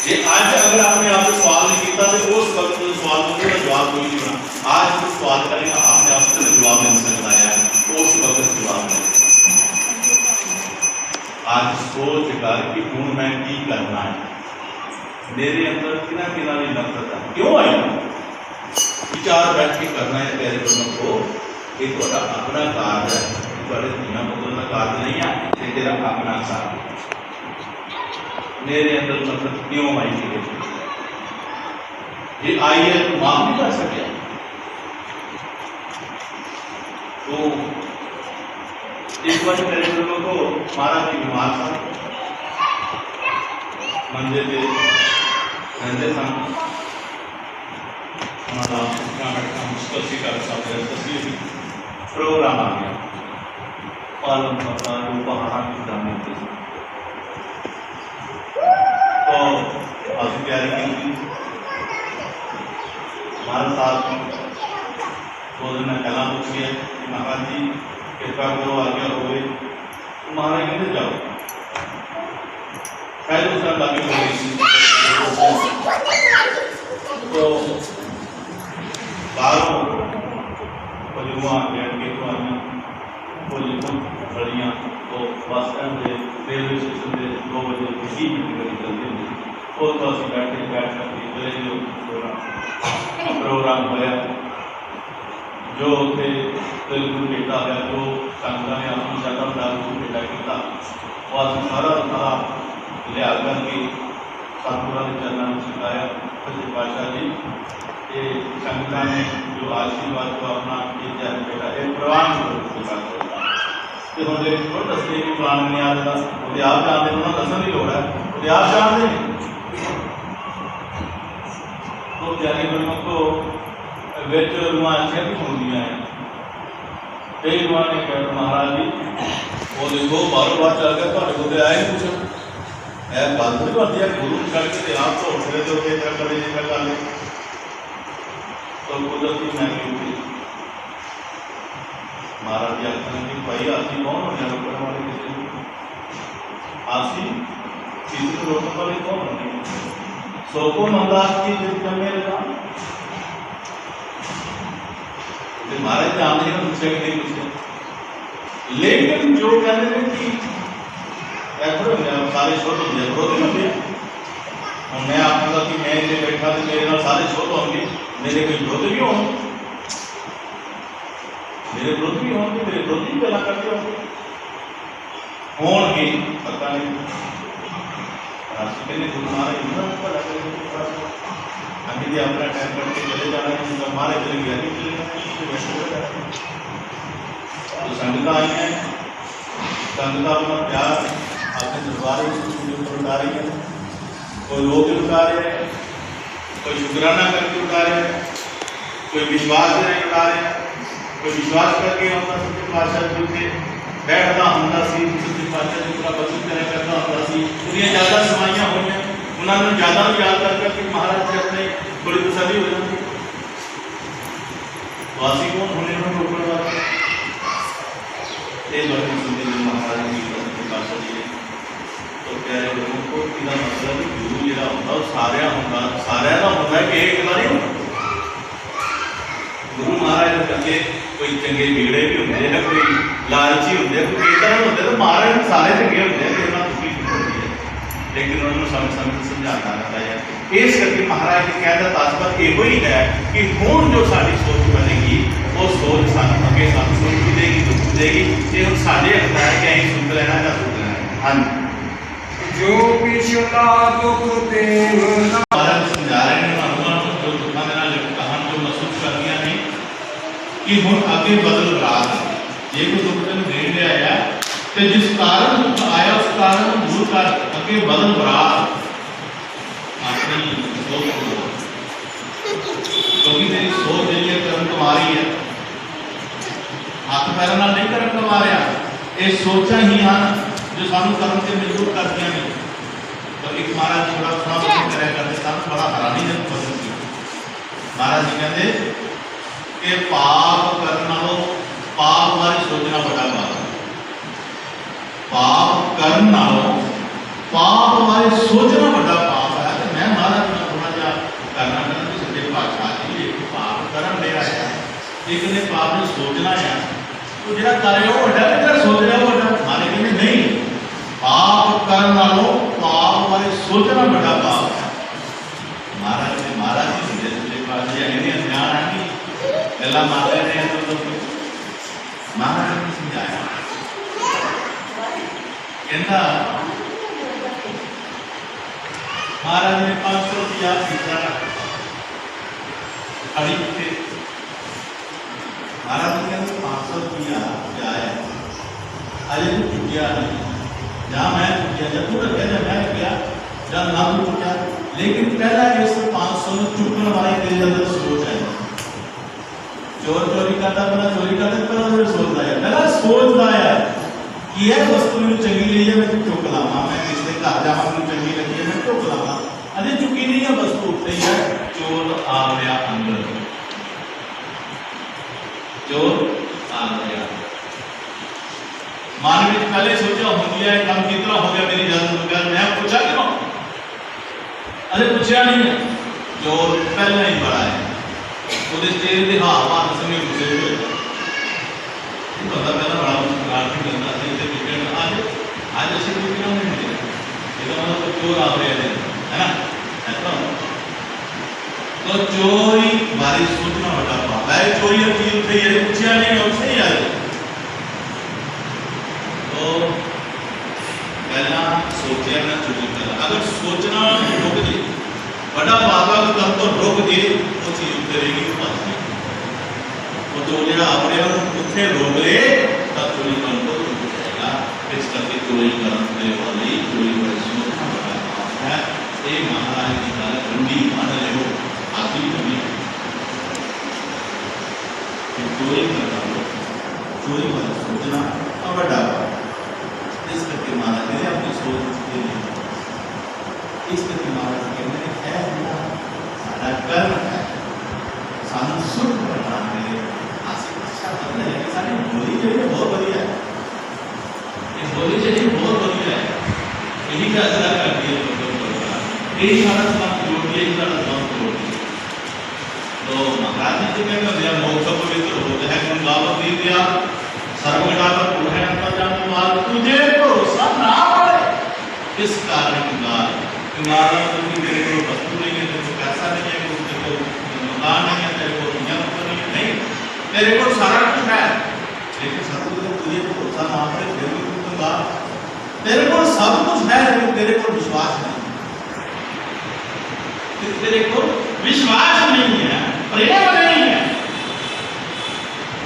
ये आज अगर आपने आपसे सवाल नहीं किया तो उस वक्त सवाल को जवाब कोई नहीं होना। आज जो सवाल करेगा आपने आपसे जवाब मिल सकता है, उस वक्त जवाब नहीं। आज सोच कर कि हूँ मैं की करना है, मेरे अंदर किना किना भी नफरत है, क्यों आई, विचार बैठ के करना है। प्यारे गुरमुख को ये थोड़ा अपना कार्य है, थोड़े धीना पुत्र का कार्य नहीं है, ये तेरा अपना कार्य। मेरे अंदर नफरत क्यों आई थी, ये आई है तो माफ नहीं कर सके। तो एक बार मेरे लोगों को महाराज जी बीमार था, मंदिर पे रहते सन, बैठना मुश्किल सी कर सकते, प्रोग्राम आ गया पालन पता जो पहाड़ा की जाने थे, तो अभी तैयारी की हमारे साथ दो दिन पहला पूछिए कि महाराज जी कृपा करो आज्ञा हो गई, तो महाराज कहते जाओ, शायद उस टाइम बाकी हो गई, तो बारों पजुआ खड़ियाँ तो बस स्टैंड से रेलवे स्टेशन से 2 बजे किसी भी गड्डी चलती थी, वो तो असं बैठ कर जो प्रोग्राम होया, जो उत्थे बिल्कुल बेटा है, जो संगत ने अपनी शक्ल का बेटा किया, वो असं सारा सारा लिया करके सतगुरां के चरणों में सिखाया। सच्चे पातशाह जी ये संगत ने जो आशीर्वाद को अपना बेटा एक प्रवान करो, तो हम थोड़ा दसते कि पुराण नहीं आता, वो आप जानते उन्होंने दसन की लोड़ है, वो आप जानते हैं। तो प्यारे गुरमुख को विच नुआंसियां भी होंदियां हैं, कई नुआ ने कहा महाराज जी वो देखो बारों बार चल गया, तुहाडे कोल आए नहीं कुछ, यह गल थोड़ी बनती है, गुरु चढ़ के आप तो उठे तो इतना करे जितना कर ले, तो कुदरती मैं महाराज जी आखते हैं कि भाई आसी कौन होने रोकने वाले, किसी आसी चीज को रोकने वाले कौन होने, सो को मंदास की जमे लगा, महाराज जानते हैं पूछे कि नहीं पूछे, लेकिन जो कहते हैं कि सारे शुद्ध होंगे, विरोधी होंगे। और मैं आखूँगा कि मैं इतने बैठा तो मेरे नाल सारे शुद्ध होंगे, मेरे कोई विरोध भी होंगे, मेरे विरोध भी होंगे, मेरे विरोध भी गल्लां करते होंगे पता नहीं। कहते गुरु महाराज भला करेंगे, अभी भी अपना टाइम करके चले जाना है, हमारे चले गया नहीं चले जाना, तो संगत आई है, संगत अपना प्यार अपने दरबार लुटा रही है। कोई लोग लुटा रहे हैं, कोई शुक्राना करके लुटा रहे हैं, कोई विश्वास नहीं लुटा रहे हैं, कोई विश्वास करके अपना सच्चे पातशाह जी के बैठता होंगे सी, सच्चे पातशाह जी पूरा बचन करा करता होंगे सी, उन्हें ज़्यादा समाइयाँ हुई हैं, उन्होंने ज़्यादा याद करके महाराज से अपने बड़ी तसल्ली हो जाती है। वासी कौन होने में रोकने वाले ये बड़ी सुंदर महाराज जी सच्चे पातशाह जी तो प्यारे लोगों को इसका मतलब गुरु जो होता सारे का होता है कि एक नहीं होता। गुरु महाराज करके कोई चंगे बिगड़े भी होंगे हैं, कोई लालची होंगे, कोई किस तरह होंगे, तो महाराज सारे चंगे होंगे कि उन्होंने दुखी होती है, लेकिन उन्होंने समय समय समझाता रहता है। इस करके महाराज के कहने का तात्पर्य यो ही है कि हुण जो साड़ी सोच बनेगी वो सोच सानू अगे सानू सोच भी देगी, दुख देगी, ये हम साढ़े हकदार है कि अं सुन लेना या सुन लेना है। हाँ जी, जो पिछला दुख देव महाराज समझा रहे हैं जो दुखा मेरा कहान जो महसूस कर दिया नहीं कि हुण आगे बदल रहा है, ये कोई दुख तेन दे लिया तो जिस कारण दुख आया उस कारण दूर कर आगे बदल रहा अपनी सोच क्योंकि तेरी सोच जी कर्म तुम्हारी है, हाथ पैरों नाल नहीं कर्म कमा रहा, ये सोचा ही हैं जो सानू कर्म से मजबूर करती हैं। तो एक महाराज जी बड़ा सुना कराया करते सानू बड़ा हैरानी जन पसंद की। महाराज जी कहते कि पाप करने नालों पाप बारे सोचना बड़ा बात है, पाप करने नालों पाप बारे सोचना बड़ा पाप है। तो मैं महाराज ने थोड़ा जा करना कि सच्चे पातशाह जी एक पाप करन दे रहा है, एक ने पाप ने सोचना है, तो जो करे वो बड़ा है, जो सोच रहा है वो बड़ा। मारे कहते नहीं, पाप करने नालों पाप बारे सोचना बड़ा पाप है। महाराज जी सच्चे पातशाह जी इन्हें ध्यान आनी गल्लां मारते रहे तो महाराज ने समझाया कहता महाराज ने 500 रुपया खींचा खड़ी थे। महाराज ने कहते 500 रुपया क्या है, अरे तू चुकिया नहीं, जहाँ मैं चुकिया जब तू रखे जब मैं चुकिया जब ना तू चुकिया, लेकिन पहला इस 500 में चुकने वाले तेरे अंदर सोच है। चोर चोरी करता पहला चोरी करता पहला उन्हें सोचता है, पहला सोचता है कि यह वस्तु में चंगी ली है मैं चुक लावा, मैं किसने घर जावा मैं चंगी लगी है मैं चुक लावा, अरे चुकी नहीं है वस्तु उठती है, चोर आ गया अंदर, चोर आ गया। मानवी पहले सोचा हो गया है काम कितना हो गया मेरी जान हो गया, मैं पूछा क्यों, अरे पूछा नहीं है, चोर पहले ही बड़ा है ਉਹਦੇ ਸਟੇਜ ਦੇ ਹਾਵਾਂ ਸਮੇਂ ਗੁੱਸੇ ਹੋਏ ਇਹ ਬੰਦਾ ਪਹਿਲਾਂ ਬੜਾ ਮੁਸਕਰਾਹਟ ਵੀ ਕਰਦਾ ਸੀ ਤੇ ਵਿਕਣ ਅੱਜ ਅਸੀਂ ਕੋਈ ਕਿਉਂ ਨਹੀਂ ਹੁੰਦੇ ਇਹਦਾ ਮਤਲਬ ਚੋਰ ਆ ਰਹੇ ਨੇ ਹੈ ਨਾ ऐसा तो चोरी बारे सोचना बड़ा पाप है। चोरी की उठे ये पूछा नहीं उठे ही आए तो पहला सोचा ना चोरी करना, अगर सोचना रुक जाए बड़ा बाबा कम तो रुक जाए वो चीज करेगी वो तो जो अपने उत्थे रोक ले तब चोरी कर तो रुक जाएगा। इस करके चोरी करने वाली चोरी बड़ी सोचना बड़ा पाप है। ये महाराज की गल ठंडी मान लो आदि नहीं चोरी करना चोरी वाला सोचना और बड़ा इस करके महाराज ने अपनी सोच के लिए इस करके महाराज कहते हैं सारा कर्म है सानू सुख प्रदान करे आसे अच्छा करना है सारी बोली जो है बहुत बढ़िया है, ये बोली जो है बहुत बढ़िया है, यही का असर करती है यही सारा समाज जोड़ दिया, यही सारा समाज जोड़ दिया। तो महाराज जी से कहते हैं मोक्ष पवित्र होता है गुण गावत दे दिया सर्वगुणात्मक गुण है इस कारण कंगाल कंगाल क्योंकि तेरे को वस्तु नहीं है, तेरे को पैसा नहीं है, तेरे को मकान नहीं है, तेरे को दुनिया नहीं, तेरे को सारा कुछ है, लेकिन सतगुरु ने तुझे भरोसा ना करे फिर भी तू कंगाल। तेरे को सब कुछ है लेकिन तेरे को विश्वास नहीं, तेरे को विश्वास नहीं है, प्रेम नहीं है।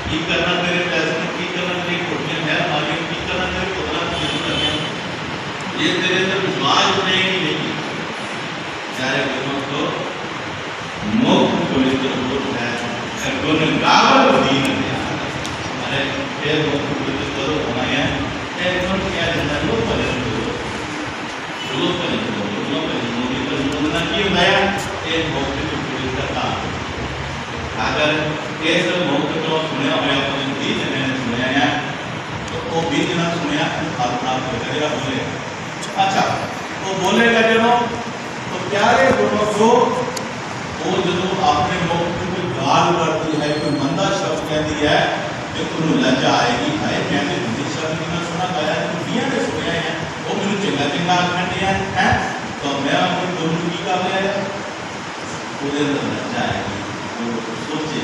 की करना तेरे पैसे में, की करना तेरी कोठियां है हमारी, की करना तेरे पुत्रा करने, ये तेरे अंदर विश्वास नहीं कि नहीं। सारे गुणों को मुक्त पवित्र रूप है, गुण गावल दीन है। अरे ये मुक्त पवित्र करो हमारे ये गुण क्या है? लोग भजन करो, लोग भजन करो, लोग भजन मोदी का बोलना क्यों नया ये मुक्त पवित्र का। अगर ये सब मुक्त तो सुने हुए अपने बीज ने सुने हैं तो वो बीज ना सुने आप करेगा बोले अच्छा वो बोलेगा जब तो प्यारे गुणों को वो जो आपने मुक्त कोई गाल करती है, कोई मंदा शब्द कहती है तो तुम्हें लज्जा आएगी। भाई मैंने हिंदी शब्द ना सुना गाया तो दुनिया ने सुने हैं, वो मैंने चंगा चंगा आखन दिया है तो मैं अपनी दोनों की का है पूरे अंदर लज्जा आएगी। सोचे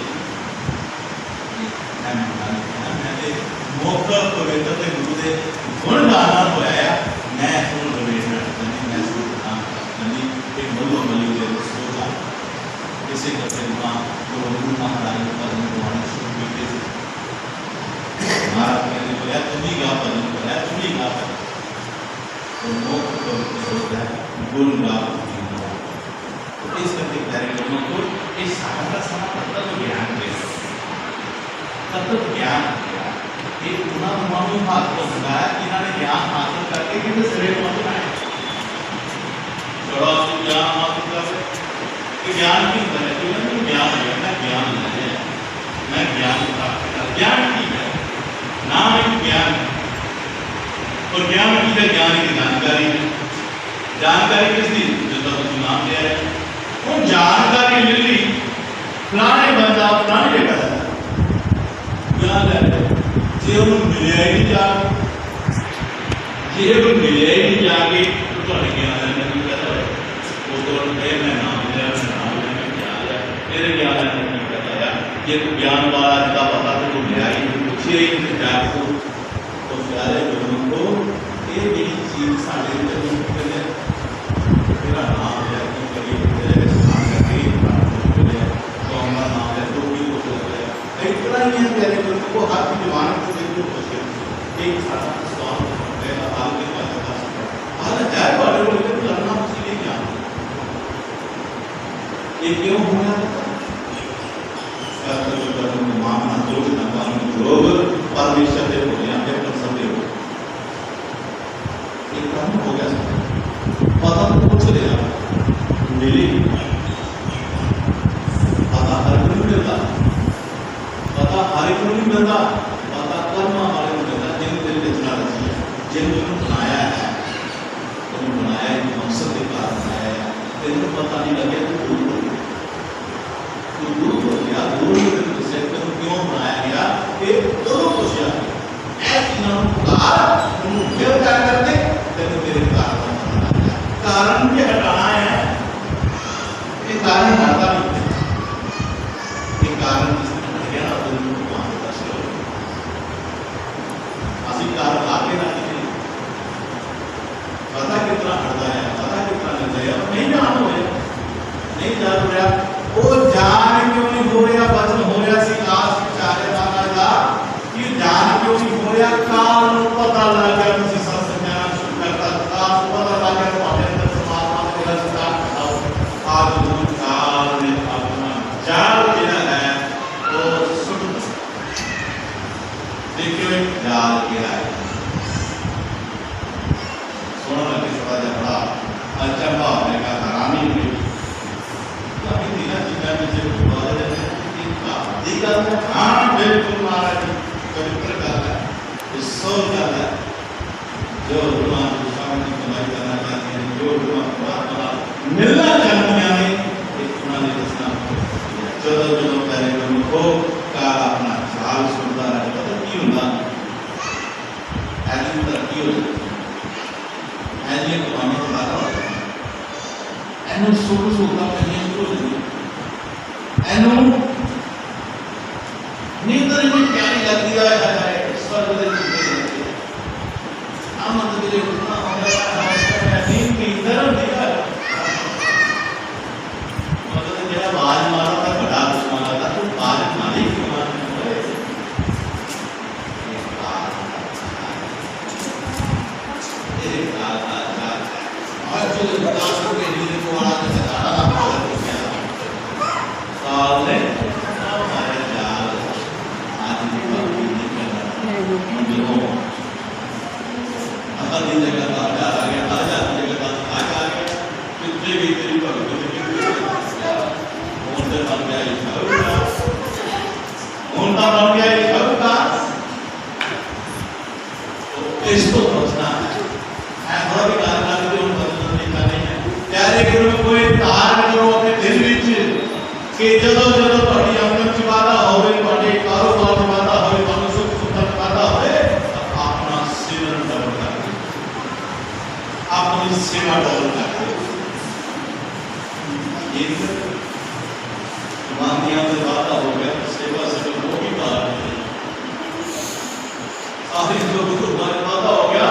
मुक्त पवित्र के गुरु के गुण गाना होया मैं सुन रवेश मैं सुन नदी एक मल्लो मल्ली के सोचा किसी का प्रेमा तो गुरु महाराज पर भगवान शुरू के महाराज ने बोला तुम ही गा पर बोला तुम ही गा तो मुक्त पवित्र सोचा गुण गा इस करके कार्यक्रमों को इस सारा तत्व ज्ञान के तत्व ज्ञान एक गुना मानू हाथ को बताया कि इन्होंने ज्ञान हासिल करके किसी शरीर को बनाया थोड़ा सा ज्ञान हासिल कर कि ज्ञान की तरह कि मैं ज्ञान है, मैं ज्ञान है, मैं ज्ञान प्राप्त कर ज्ञान की है नाम एक ज्ञान और ज्ञान की है ज्ञान की जानकारी जानकारी किसकी जो तब नाम दिया है वो जानकारी मिली फलाने बंदा फलाने जगह ज्ञान है जे उन्हें मिले ही नहीं जाके जे उन्हें मिले ही नहीं जाके तो थोड़े ज्ञान है नहीं कहता है वो तो कहे मैं नाम लिया मैं ज्ञान है तेरे ज्ञान है नहीं कहता है ये तो ज्ञान वाला जिसका पता तो तुम लिया ही पूछिए ही जाके तो प्यारे लोगों को ये मेरी चीज साढ़े तेरा नाम है को हाथ की जवान को देखो पहुंचे एक सारा स्वाम है हाल के पास हाल जाए वाले बोले तो लड़ना मुश्किल क्या ये क्यों होना है मामला दोष न पालन लोग परमेश्वर के बोले यहां पे अपन सब देखो एक काम हो गया पता तो कुछ ले मिली पता हर कोई मिलता पता हर को नहीं मिलता पता कर्म वाले को मिलता जिन दिल में चला रही है जिन को बनाया है उन्होंने बनाया है मकसद के कारण बनाया है तेरे पता नहीं लगे तो दूर हो गया दूर से क्यों बनाया गया ये दोनों खुशियां ऐसी ना कार फिर क्या करते तेरे कारण भी हटाना है ये कारण हटा नहीं ये कारण कारण आगे ना पता कितना हटता है पता कितना लगता है नहीं जान हो रहा नहीं जान हो रहा वो जान क्यों नहीं हो रहा वचन हो रहा सिकास चाहे का कि जान क्यों नहीं हो रहा काल पता लग गया किसी संत ज्ञान शुरू करता काल पता लग गया तुम्हारे अंदर परमात्मा का स्टार्ट कराओ आज वो काल ने अपना जाल गिरा है वो सुन देखिए जाल गिरा है सोना लगे थोड़ा झगड़ा अच्छा भाव ने कहा हरामी हुई अभी दिना जितना मुझे बोला जाता है कि दिखा हाँ बिल्कुल महाराज पवित्र कर है सौ कर है जो भगवान स्वामी की कमाई करना चाहते हैं जो भगवान परमात्मा मिलना चाहते हैं एक पुराने दसना जो पहले को का अपना ख्याल सुनता है पता क्यों ना ऐसी तरक्की हो जाती है ऐसी ਇਹਨੂੰ ਸੁੱਖ ਸੁੱਖਾਂ ਮਿਲਣੀਆਂ ਸ਼ੁਰੂ ਹੋ ਜਾਂਦੀਆਂ। ਇਹਨੂੰ ਨੀਂਦ ਇੰਨੀ ਪਿਆਰੀ ਲੱਗਦੀ ਹੈ ਸਵਰਗ ਦੇ ਜਿੱਤੇ ਆਮਦ ਦੇ ਉਤਨਾ ਹੁੰਦਾ ਨੀਂਦ ਵੀ ਇੰਦਰ ਹੁੰਦੀ ਹੈ। ਮਤਲਬ ਜਿਹੜਾ ਆਵਾਜ਼ ਮਾਰਦਾ ਤਾਂ ਬੜਾ ਦੁਸ਼ਮਣ ਲੱਗਦਾ, ਤੂੰ ਆਵਾਜ਼ ਮਾਰੀ ਕਿਉਂ ਮਾਰਦੀ इसको समझना है थोड़ा भी कार्य करके उन बदलने नहीं करने हैं। प्यारे गुरु में कोई तार करो अपने दिल विच कि जदों जदों ਤੁਹਾਡੀ ਆਮਦਨ ਚ ਵਾਧਾ ਹੋਵੇ, ਤੁਹਾਡੇ ਕਾਰੋਬਾਰ ਚ ਵਾਧਾ ਹੋਵੇ, ਤੁਹਾਨੂੰ ਸੁੱਖ ਸੁੱਖਾਂ ਚ ਵਾਧਾ ਹੋਵੇ, ਆਪਣਾ ਸਿਮਰਨ ਡਬਲ ਕਰ ਦਿਓ, ਆਪਣੀ ਸੇਵਾ ਡਬਲ ਕਰ ਦਿਓ। ਇਹ ਮਾਨਿਆਂ ਦੇ ਵਾਧਾ ਹੋ ਗਿਆ, ਸੇਵਾ ਸਭ ਨੂੰ ਵੀ ਬਾਹਰ आखिर जो गुरुद्वारे वादा हो गया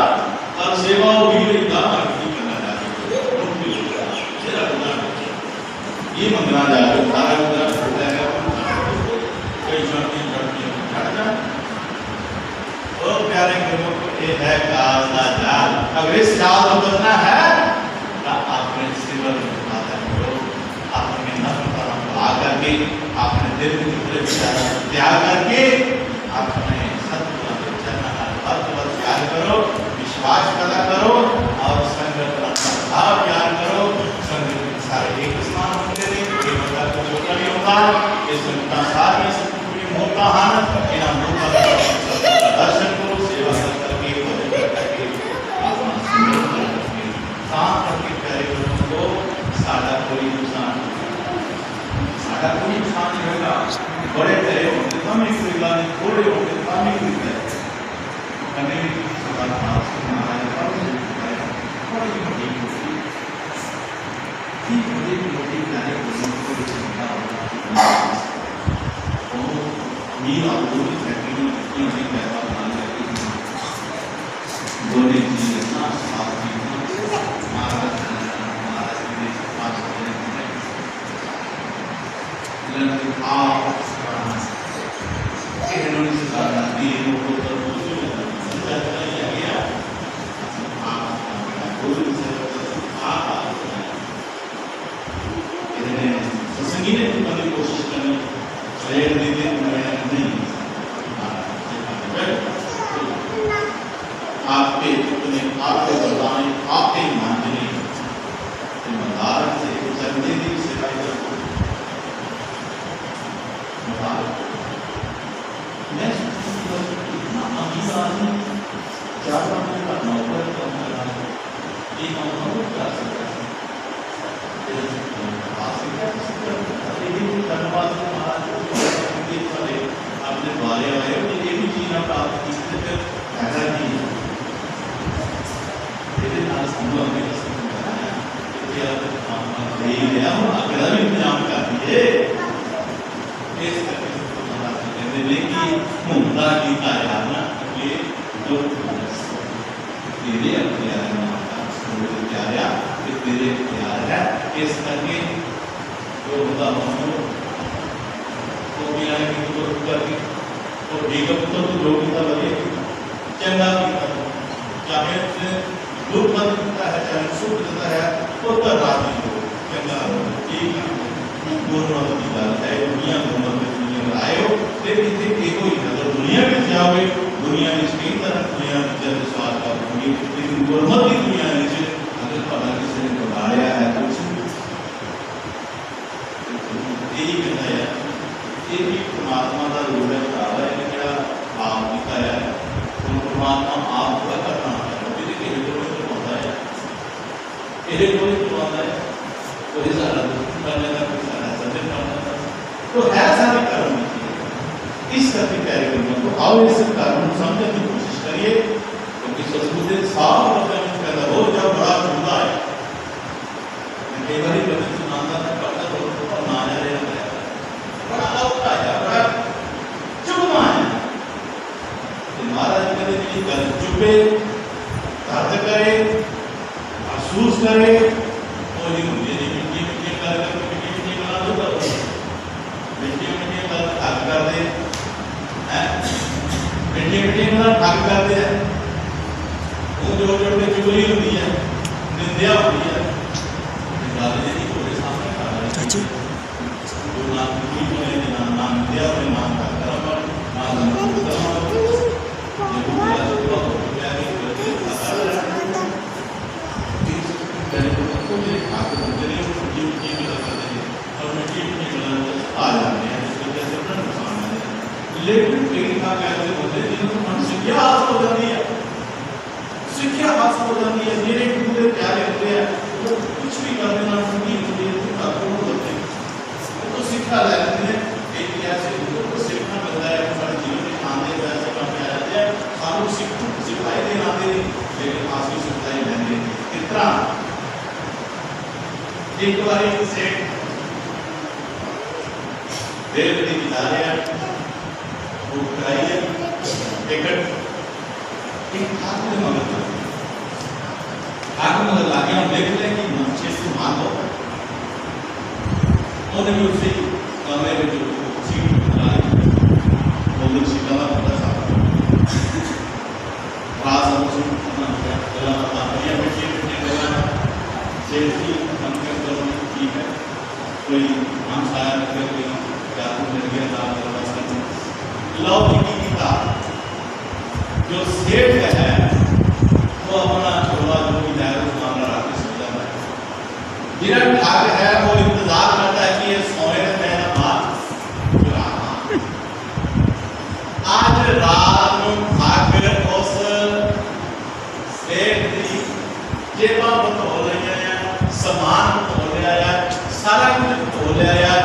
और सेवा हो भी रही था नहीं करना चाहिए ये मंगना जाए सारा उधर कई शर्तें हट जाए। तो प्यारे गुरु ये है काल का जाल, अगर इस जाल को बचना है तो आपने सिमरन करो, आपने नफ्स का त्याग करके, आपने दिल के दूसरे विचार त्याग करके आपने प्यार करो, विश्वास पैदा करो और संगत का प्यार करो। संगत के सारे एक समान होते हैं, ये बता को छोटा नहीं होता, ये संगत सारे सत्पुरुष मोटा हान इन मोटा दर्शन करो, सेवा करके भजन करके अपना सिमरन करके साथ करके प्यारे गुरु को सादा कोई नुकसान नहीं होगा। बड़े प्यारे होंगे कम ही कोई बात नहीं, थोड़े होंगे कम ही कोई बात कभी कोशिश करनी आपके आपके बताने आपके मानने ईमानदार से जल्दी दी सेवा करो। मैं इतना अमीर आदमी 4 महीने का नौकर काम कर रहा हूँ, एक नौकर क्या सकता है धन्यवाद आपने द्वारे आए हो, ये भी चीज आप फायदा की अगला भी इंतजाम कर दिए घूमता गीता यार ना ये जो तेरे प्यार तेरे प्यार है इस करके जो होता तो भी आएगी तो करके और ठीक तो जो किया लगे चंगा किया, चाहे दुख मत देता है चाहे सुख देता है तो कर राजी हो चंगा ठीक है। दोनों की बात है, दुनिया दोनों में आए हो लेकिन एक ही अगर दुनिया में जाओगे दुनिया में कई तरह दुनिया में जब स्वाद का होगी, लेकिन गुरमत की दुनिया में अगर पता किसी ने बढ़ाया है कुछ यही कहना है ये भी परमात्मा का रूप है बतावा है कि आप किया है परमात्मा आप पूरा करना है होता है ये कोई करवाता है कोई सारा दुख करने का कोई सारा सत्य करने का तो है सारे कर्म इस करके प्यारे कर्मों को आओ इस कर्म को समझने की कोशिश करिए क्योंकि सचमुच साफ पैदा हो जब बड़ा झूठा है कई बार जोड़ जोड़ के चुगली होती है, निंदा होती है, गल जी थोड़े सामने खा रहे हैं। गुरु नानक की बोले ना नाम दिया और नाम का कर्म ना धर्म कर्म ये बुरा तो क्या है कि को मेरे खाते में तेरे की करते हैं और मैं की आ जाते हैं इस वजह से अपना नुकसान है। लेकिन कई बार ऐसे होते हैं जिनको मन शिक्षा हासिल हो जाती है, शिक्षा हासिल हो जाती है, मेरे पूरे प्यारे होते हैं, वो कुछ भी कर देना उनकी होते हैं तो शिक्षा ले लेते हैं। एक ऐसे लोगों को सीखना मिलता है हमारे जीवन में आने वैसे काम किया जाते हैं, हम सिखाई देना आते नहीं लेकिन हासिल सिखाई लेंगे कितना। एक बार एक सेठ रेल गड्डी बिता रहे हैं, वो कराई है टिकट एक हाथ में मगर लाके हम देख रहे हैं कि मंचे से मान हो उन्होंने भी उससे कमरे में जो सीट लगाई वो लोग सीटा का पता साफ रात से अपना गला बता बढ़िया बैठिए सेफ्टी हम कर ठीक है, कोई हम साया रखे कोई जादू मिल गया दाल दरवाजा लव की किताब जो सेठ है वो अपना छोड़ा जो भी जाए उस मामला रख के समझा है। जिन्हें ठाक है वो इंतजार करता है कि ये सोए में मेरा बात आज रात में खाकर उस सेठ की जेबा बतौल रही है, समान हो लिया है, सारा कुछ हो लिया है,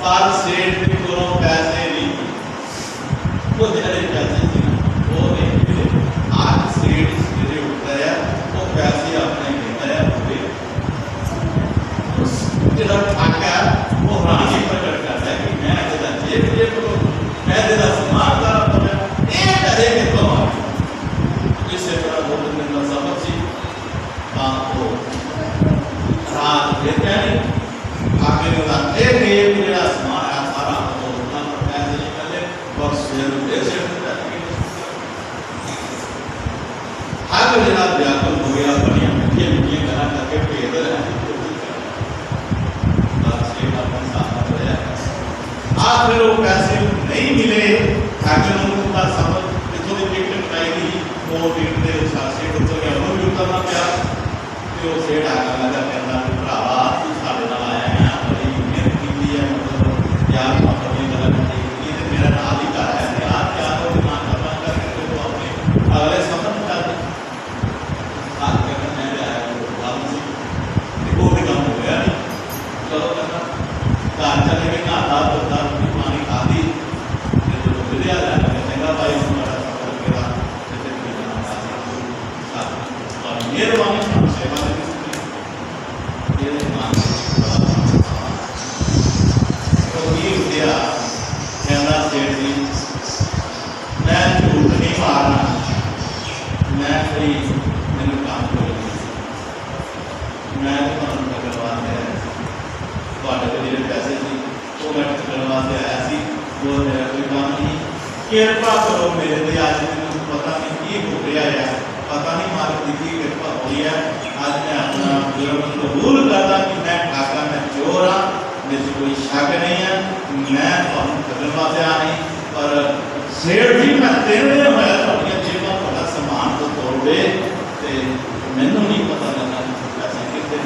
पर सेठ के को पैसे नहीं वो जरे पैसे वो नहीं आज सेठ मेरे उठता है वो पैसे अपने लेता है वो जरा ठाका वो रानी प्रकट करता है कि मैं तेरा जेब को मैं तेरा समान का एक तरह के तो इससे बड़ा बहुत निर्मल सबक सी आपको रात देते हैं आगे बताते हैं कि ये मेरा समान है सारा तो उतना पैसे निकले बस से हर जनाब व्याकुल हो गया, बढ़िया मीठिया मीठिया गला करके पेदल है आखिर वो पैसे नहीं मिले आखिर उनका समझ थोड़ी टिकट कटाई थी वो टिकट के सेठ उतर गया उन्होंने भी उतरना पिया तो सेठ आकर लगा कहना भरावा तू साढ़े नाल आया है बड़ी मेहनत की है मतलब यार अपनी गलत नहीं ये मेरा नाल ही घर है यार क्या तो दिमाग करना करके तो अपने अगले समझ कर बात करना मैं आया बात से वो भी काम हो गया नहीं चलो करना घर चले गए नहाता धोता पानी खा दी तो मिल आ जाए चंगा भाई हमारा सफर के बाद मेहरबानी सेवा कहना सेठ जी मैं झूठ नहीं मारना मैं कोई मैंने काम कर मैं नगर वास्ते जो पैसे थे वो मैं नगर वास्ते आया सी वो मेरा कोई काम नहीं कृपा करो मेरे लिए आज मैं पता नहीं की हो गया है पता नहीं मालिक की कृपा हुई है आज मैं अपना जुर्म कबूल करता कि मैं ठाका मैं चोर हाँ मेरे से कोई शक नहीं है मैं कदम वास्ते आ नहीं पर सेठ जी मैं तेरे होया थोड़िया जेबा थोड़ा समान तो तोड़ दे मैनू नहीं पता लगा पैसे कितने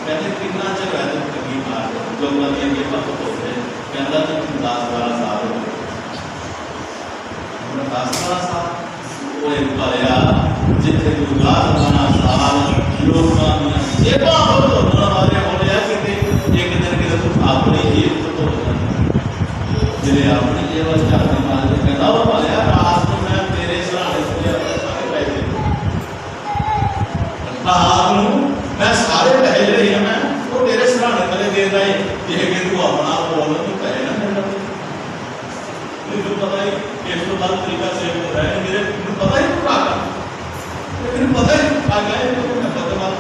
कहते कितना चर है तो कभी मार जो मैं जेबा तो तोड़ दे कहता तो 10-12 साल हो गए 10-12 साल वो एक पाया जिथे तू 10-12 साल लोगों ने जेबा तो तोड़ना वाले हो गया कि एक दिन के तो अपनी जेब तो तोड़ जिले अपनी जेब चाहने वाले कहता वो पाया रात में मैं तेरे सराहने से अपने सारे पैसे मैं सारे पैसे रही है मैं वो तेरे सराहने वाले दे रहा है ये कि तू अपना बोल तो कहे ना मुझे पता ही एक तो बात तरीका से हो रहा है मेरे पता ही क्या मेरे पता ही आ गया तो मैं पता बात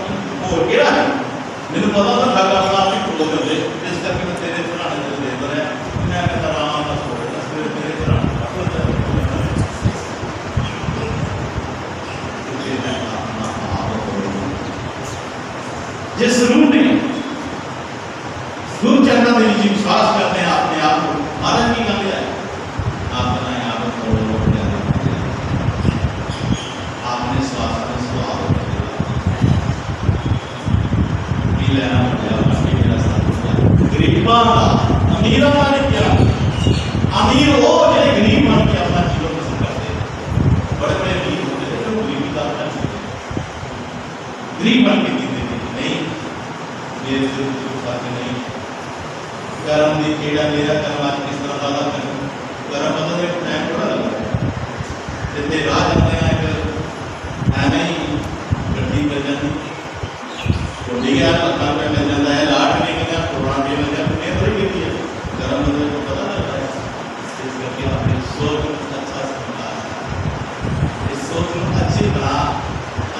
हो गया है मेरे पता था ठाका अपना आप ही खोल कर दे इस करके मैं तेरे सराहने से दे रहा है मैं कहता आराम से छोड़ दे तेरे सराहने कर्म की कीड़ा मेरा कर्म आज किस तरह का कर्म कर्म मतलब एक टाइम थोड़ा लगता है जितने राह जाते हैं एवं ही गड्डी मिल जाती रोटी गया पत्ता पे मिल जाता है लाट नहीं गया करोड़ा भी मिल जाता है थोड़ी है कर्म मतलब को पता लगता है इस करके आपने सोच अच्छा समझा इस सोच को अच्छी बना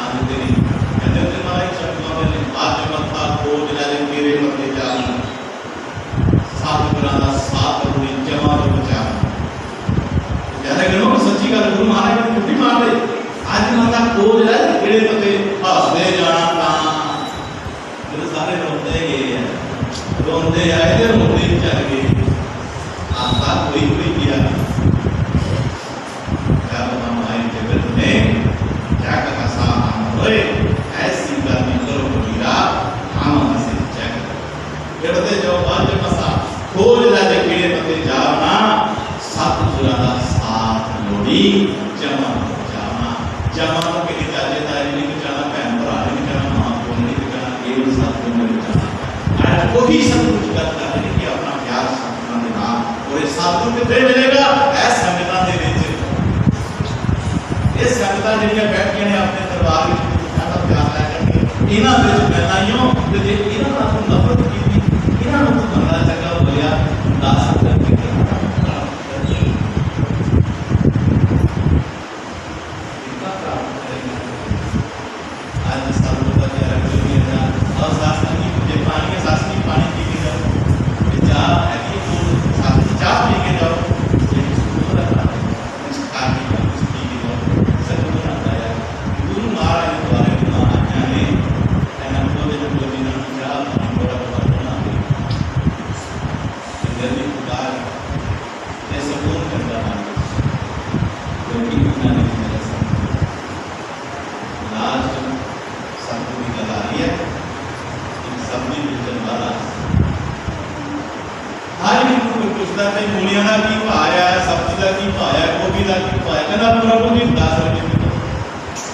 आने देनी कहते हैं हमारे शब्दों में आज मत्था खोज ले मेरे मत्थे जाना सात पुराना सात अपनी जमा हो बचाना जैसे करो सच्ची गल गुरु महाराज ने झूठी मार दे आज मत्था खोज ले मेरे मत्थे हंसदे जाना तो सारे रोते गए रोते आए थे रोते चल गए आशा कोई कोई किया क्या बताऊं जगत ने क्या कहा साहब होए ऐसी बातें करो कबीरा हम हंसे चेक कहते जो आज मसा खोज ले कीड़े पते जाना सतगुरा दा साथ लोड़ी जमा जाना जमा के लिए जाजे ताई नहीं जाना भैन भरा नहीं जाना मां को नहीं जाना केवल सतगुरु में जाना आज वही सब कुछ करता है कि अपना प्यार सतगुरु के नाम और इस सतगुरु कितने मिलेगा ऐ संगतां दे विच ये संगतां जिहड़ियां बैठियां ने अपने दरबार विच ज्यादा प्यार लै करके इन्हां दे विच मिलनाइयों ते जे इन्हां नाल तूं नफरत कीती इन्हां नूं तूं बनना चंगा हो गया दस करके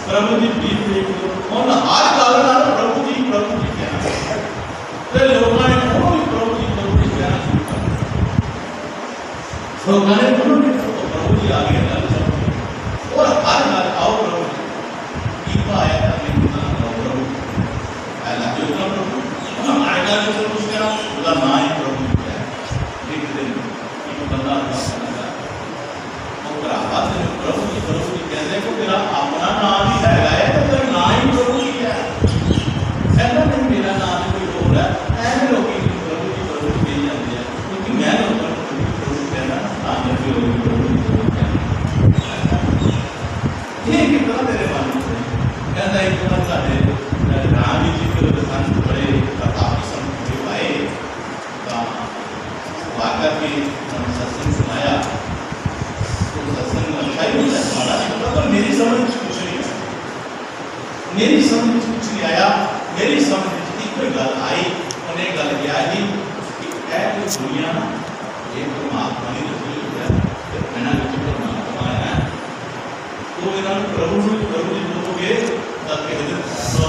प्रभु जी भी उन हर गल नाल प्रभु जी कहना ते लोकां ने भी प्रभु जी कहना शुरू कर दिया लोकां ने प्रभु जी आ गए गल और हर गल आओ प्रभु की पाया करने ना प्रभु पहला जो प्रभु हमारे गल से कुछ कहना उसका ना ही प्रभु है एक दिन एक बंदा प्रभु जी कहते को तेरा अपना नाम ही है तो तेरा नाम ही प्रभु जी है ऐसा नहीं मेरा नाम कोई और है ऐसे लोग प्रभु जी कही जाते हैं क्योंकि मैं लोगों को प्रभु कहना नाम भी लोग प्रभु जी कहना ये कितना तेरे मन में कहता एक बार साढ़े राम जी के संत बड़े प्रतापी संत के आए वाकर के सत्संग सुनाया मेरी समझ कुछ नहीं आया मेरी समझ कुछ नहीं आया मेरी समझ एक कोई गल आई उन्हें गल क्या ही कि ऐ जो दुनिया ना ये परमात्मा ने रची है इन्हां विच परमात्मा है तो इन्हां प्रभु जी बोलोगे तब कह दे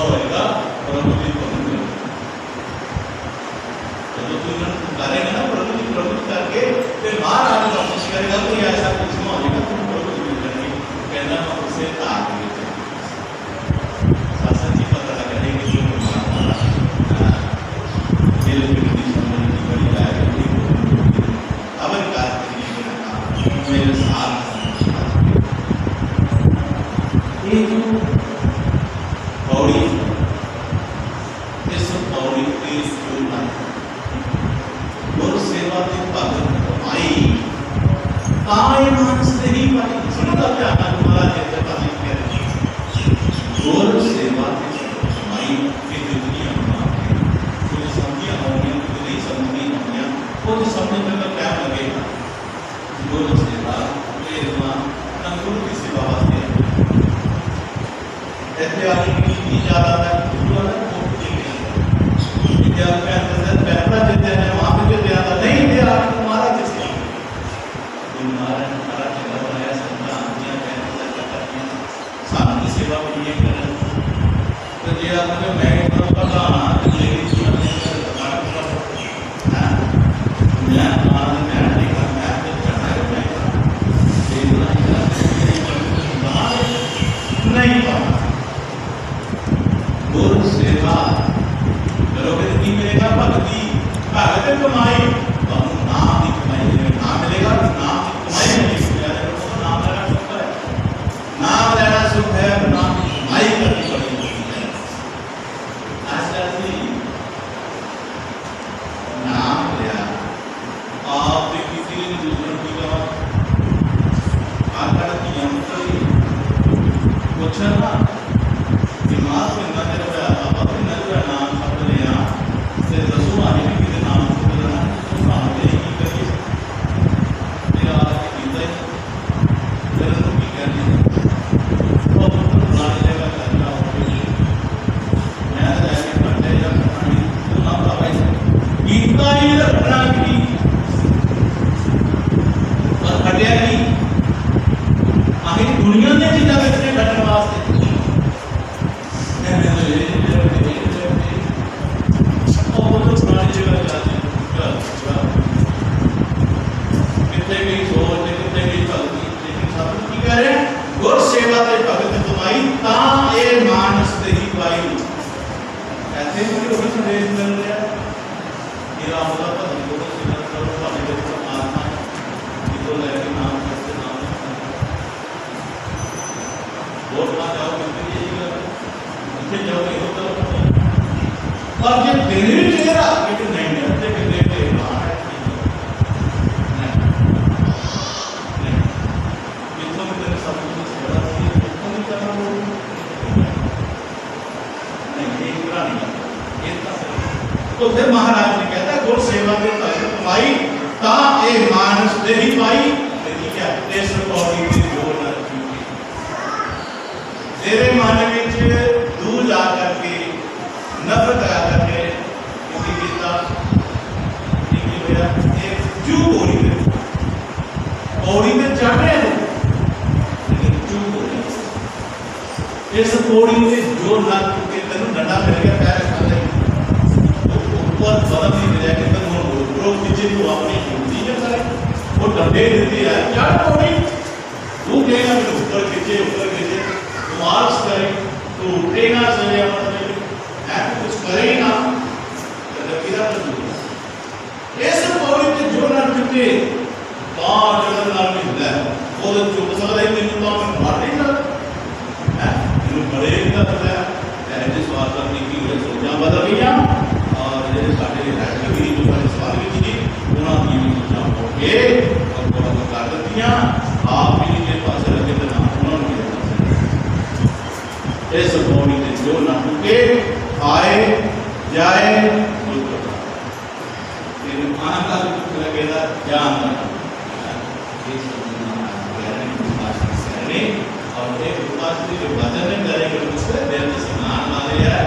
होएगा प्रभु जी बोलोगे जब तू इन्हां करेगा ना प्रभु जी करके फिर बाहर आने का कोशिश करेगा तो ऐसा कुछ नहीं होगा तुम प्रभु जी कहना उसे ताक शासन जी पता लगा है कि जो मेरे की समझ की बड़ी राय अब कार्य करने के मेरे साथ ये जो पौड़ी इस पौड़ी के जो गुरु सेवा के भगत आई ताए मानस नहीं पाई सुनता क्या हमारा जैसे पति कहते गुरु सेवा के माई की दुनिया में जो समझिया होंगी जो नहीं समझी होंगी वो तो समझने में क्या लगेगा गुरु सेवा प्रेमा गुरु की सेवा वास्ते ऐसे आदमी की ज्यादा तक गुरु वाला को ठीक है क्या मैं अंदर पैसा देते हैं वहां पे जो ज्यादा नहीं दे रहा तुम्हारा किसका तुम्हारा हमारा जगह बनाया संता आंटियां पैसा करती हैं साथ की सेवा भी ये करें तो ये आपने मैं प्रधान लेडी जी ने हमारा मैं फलाना मैं नहीं कर मैं तो करना है मैं ये नहीं पाना गुर सेवा करोगे तो की मिलेगा भक्ति भगत कमाई तो नाम की कमाई नाम मिलेगा नाम की कमाई मिलेगी तो नाम लेना सुख है नाम लेना सुख है नाम की कमाई करनी पड़ेगी ऐसा नहीं नाम लिया आप किसी ने दूसरों की कहा आकर की यंत्र कुछ ना दिमाग में न तेरा अपने नजर नाम शब्द लिया से दसों आने के किसी नाम को बदलना तो सामने ही करिए मेरा आज गीता ही तेरे को भी करनी और पुरानी जगह करना हो मैं जाके पढ़ने या पढ़ाई तो ना भाई गीता ही रखना की और हटिया की आखिर दुनिया ने चीज़ा करने बैठने वास्ते गुर सेवा ते भगत कमाई ता ए मानस ते ही पाई ऐसे ही कोई संदेश मिल रहा कि राम का भजन करो सिमरन करो भावे के परमात्मा जिसको लेके नाम करते नाम वोट ना जाओ कितनी यही जाओगे होता और ये दिल्ली चेहरा कि नहीं करते कि देखते बाहर तो फिर महाराज ने कहता गुर सेवा के भगत कमाई ता ए मानस दे ही पाई ठीक है इस पौड़ी की जोर न रखी तेरे मन विच दूर जा करके नफरत आ करके किसी गीता की होया एक जू पौड़ी में चढ़ रहे हो लेकिन जू इस पौड़ी में जोर ना चुके तेन डंडा मिल गया पैर खाते ऊपर बदल नहीं मिला कि तक वो नीचे तो अपनी हिंदी है सारे वो डंडे देती है क्या पौड़ी तू कहेगा कि ऊपर खींचे तुम आलस करे तो उठेगा सही मतलब है कुछ करे ना तो किधर तो ऐसे पौड़ी के जो ना चुके बाहर जगह ना मिलता है वो तो चुप सकता है मैंने तो मैं मार नहीं सकता है मैंने बड़ेगा तो है ऐसे स्वाद करने की सोचा बदल गया ਜਿਹੜੇ ਸਾਡੇ ਹੈਡ ਵੀ ਜੋ ਸਾਡੇ ਸਵਾਲ ਵਿੱਚ ਸੀ ਉਹਨਾਂ ਦੀ ਵੀ ਸੋਚਾਂ ਹੋ ਕੇ ਔਰ ਬਹੁਤ ਕਰ ਦਿੱਤੀਆਂ ਆਪ ਵੀ ਦੇ ਪਾਸੇ ਲੱਗੇ ਤੇ ਨਾ ਉਹਨਾਂ ਨੂੰ ਦੇ ਪਾਸੇ ਇਸ ਬੋਡੀ ਦੇ ਜੋ ਨਾ ਟੁਕੇ ਆਏ ਜਾਏ ਮੁਲਕ ਇਹ ਆਨੰਦ ਦਾ ਦੁੱਖ ਲੱਗੇਗਾ ਜਾਨ ਦਾ ਇਹ ਸਮਝਣਾ है और एक उपास जो वजन करेंगे उससे देव स्नान वाले है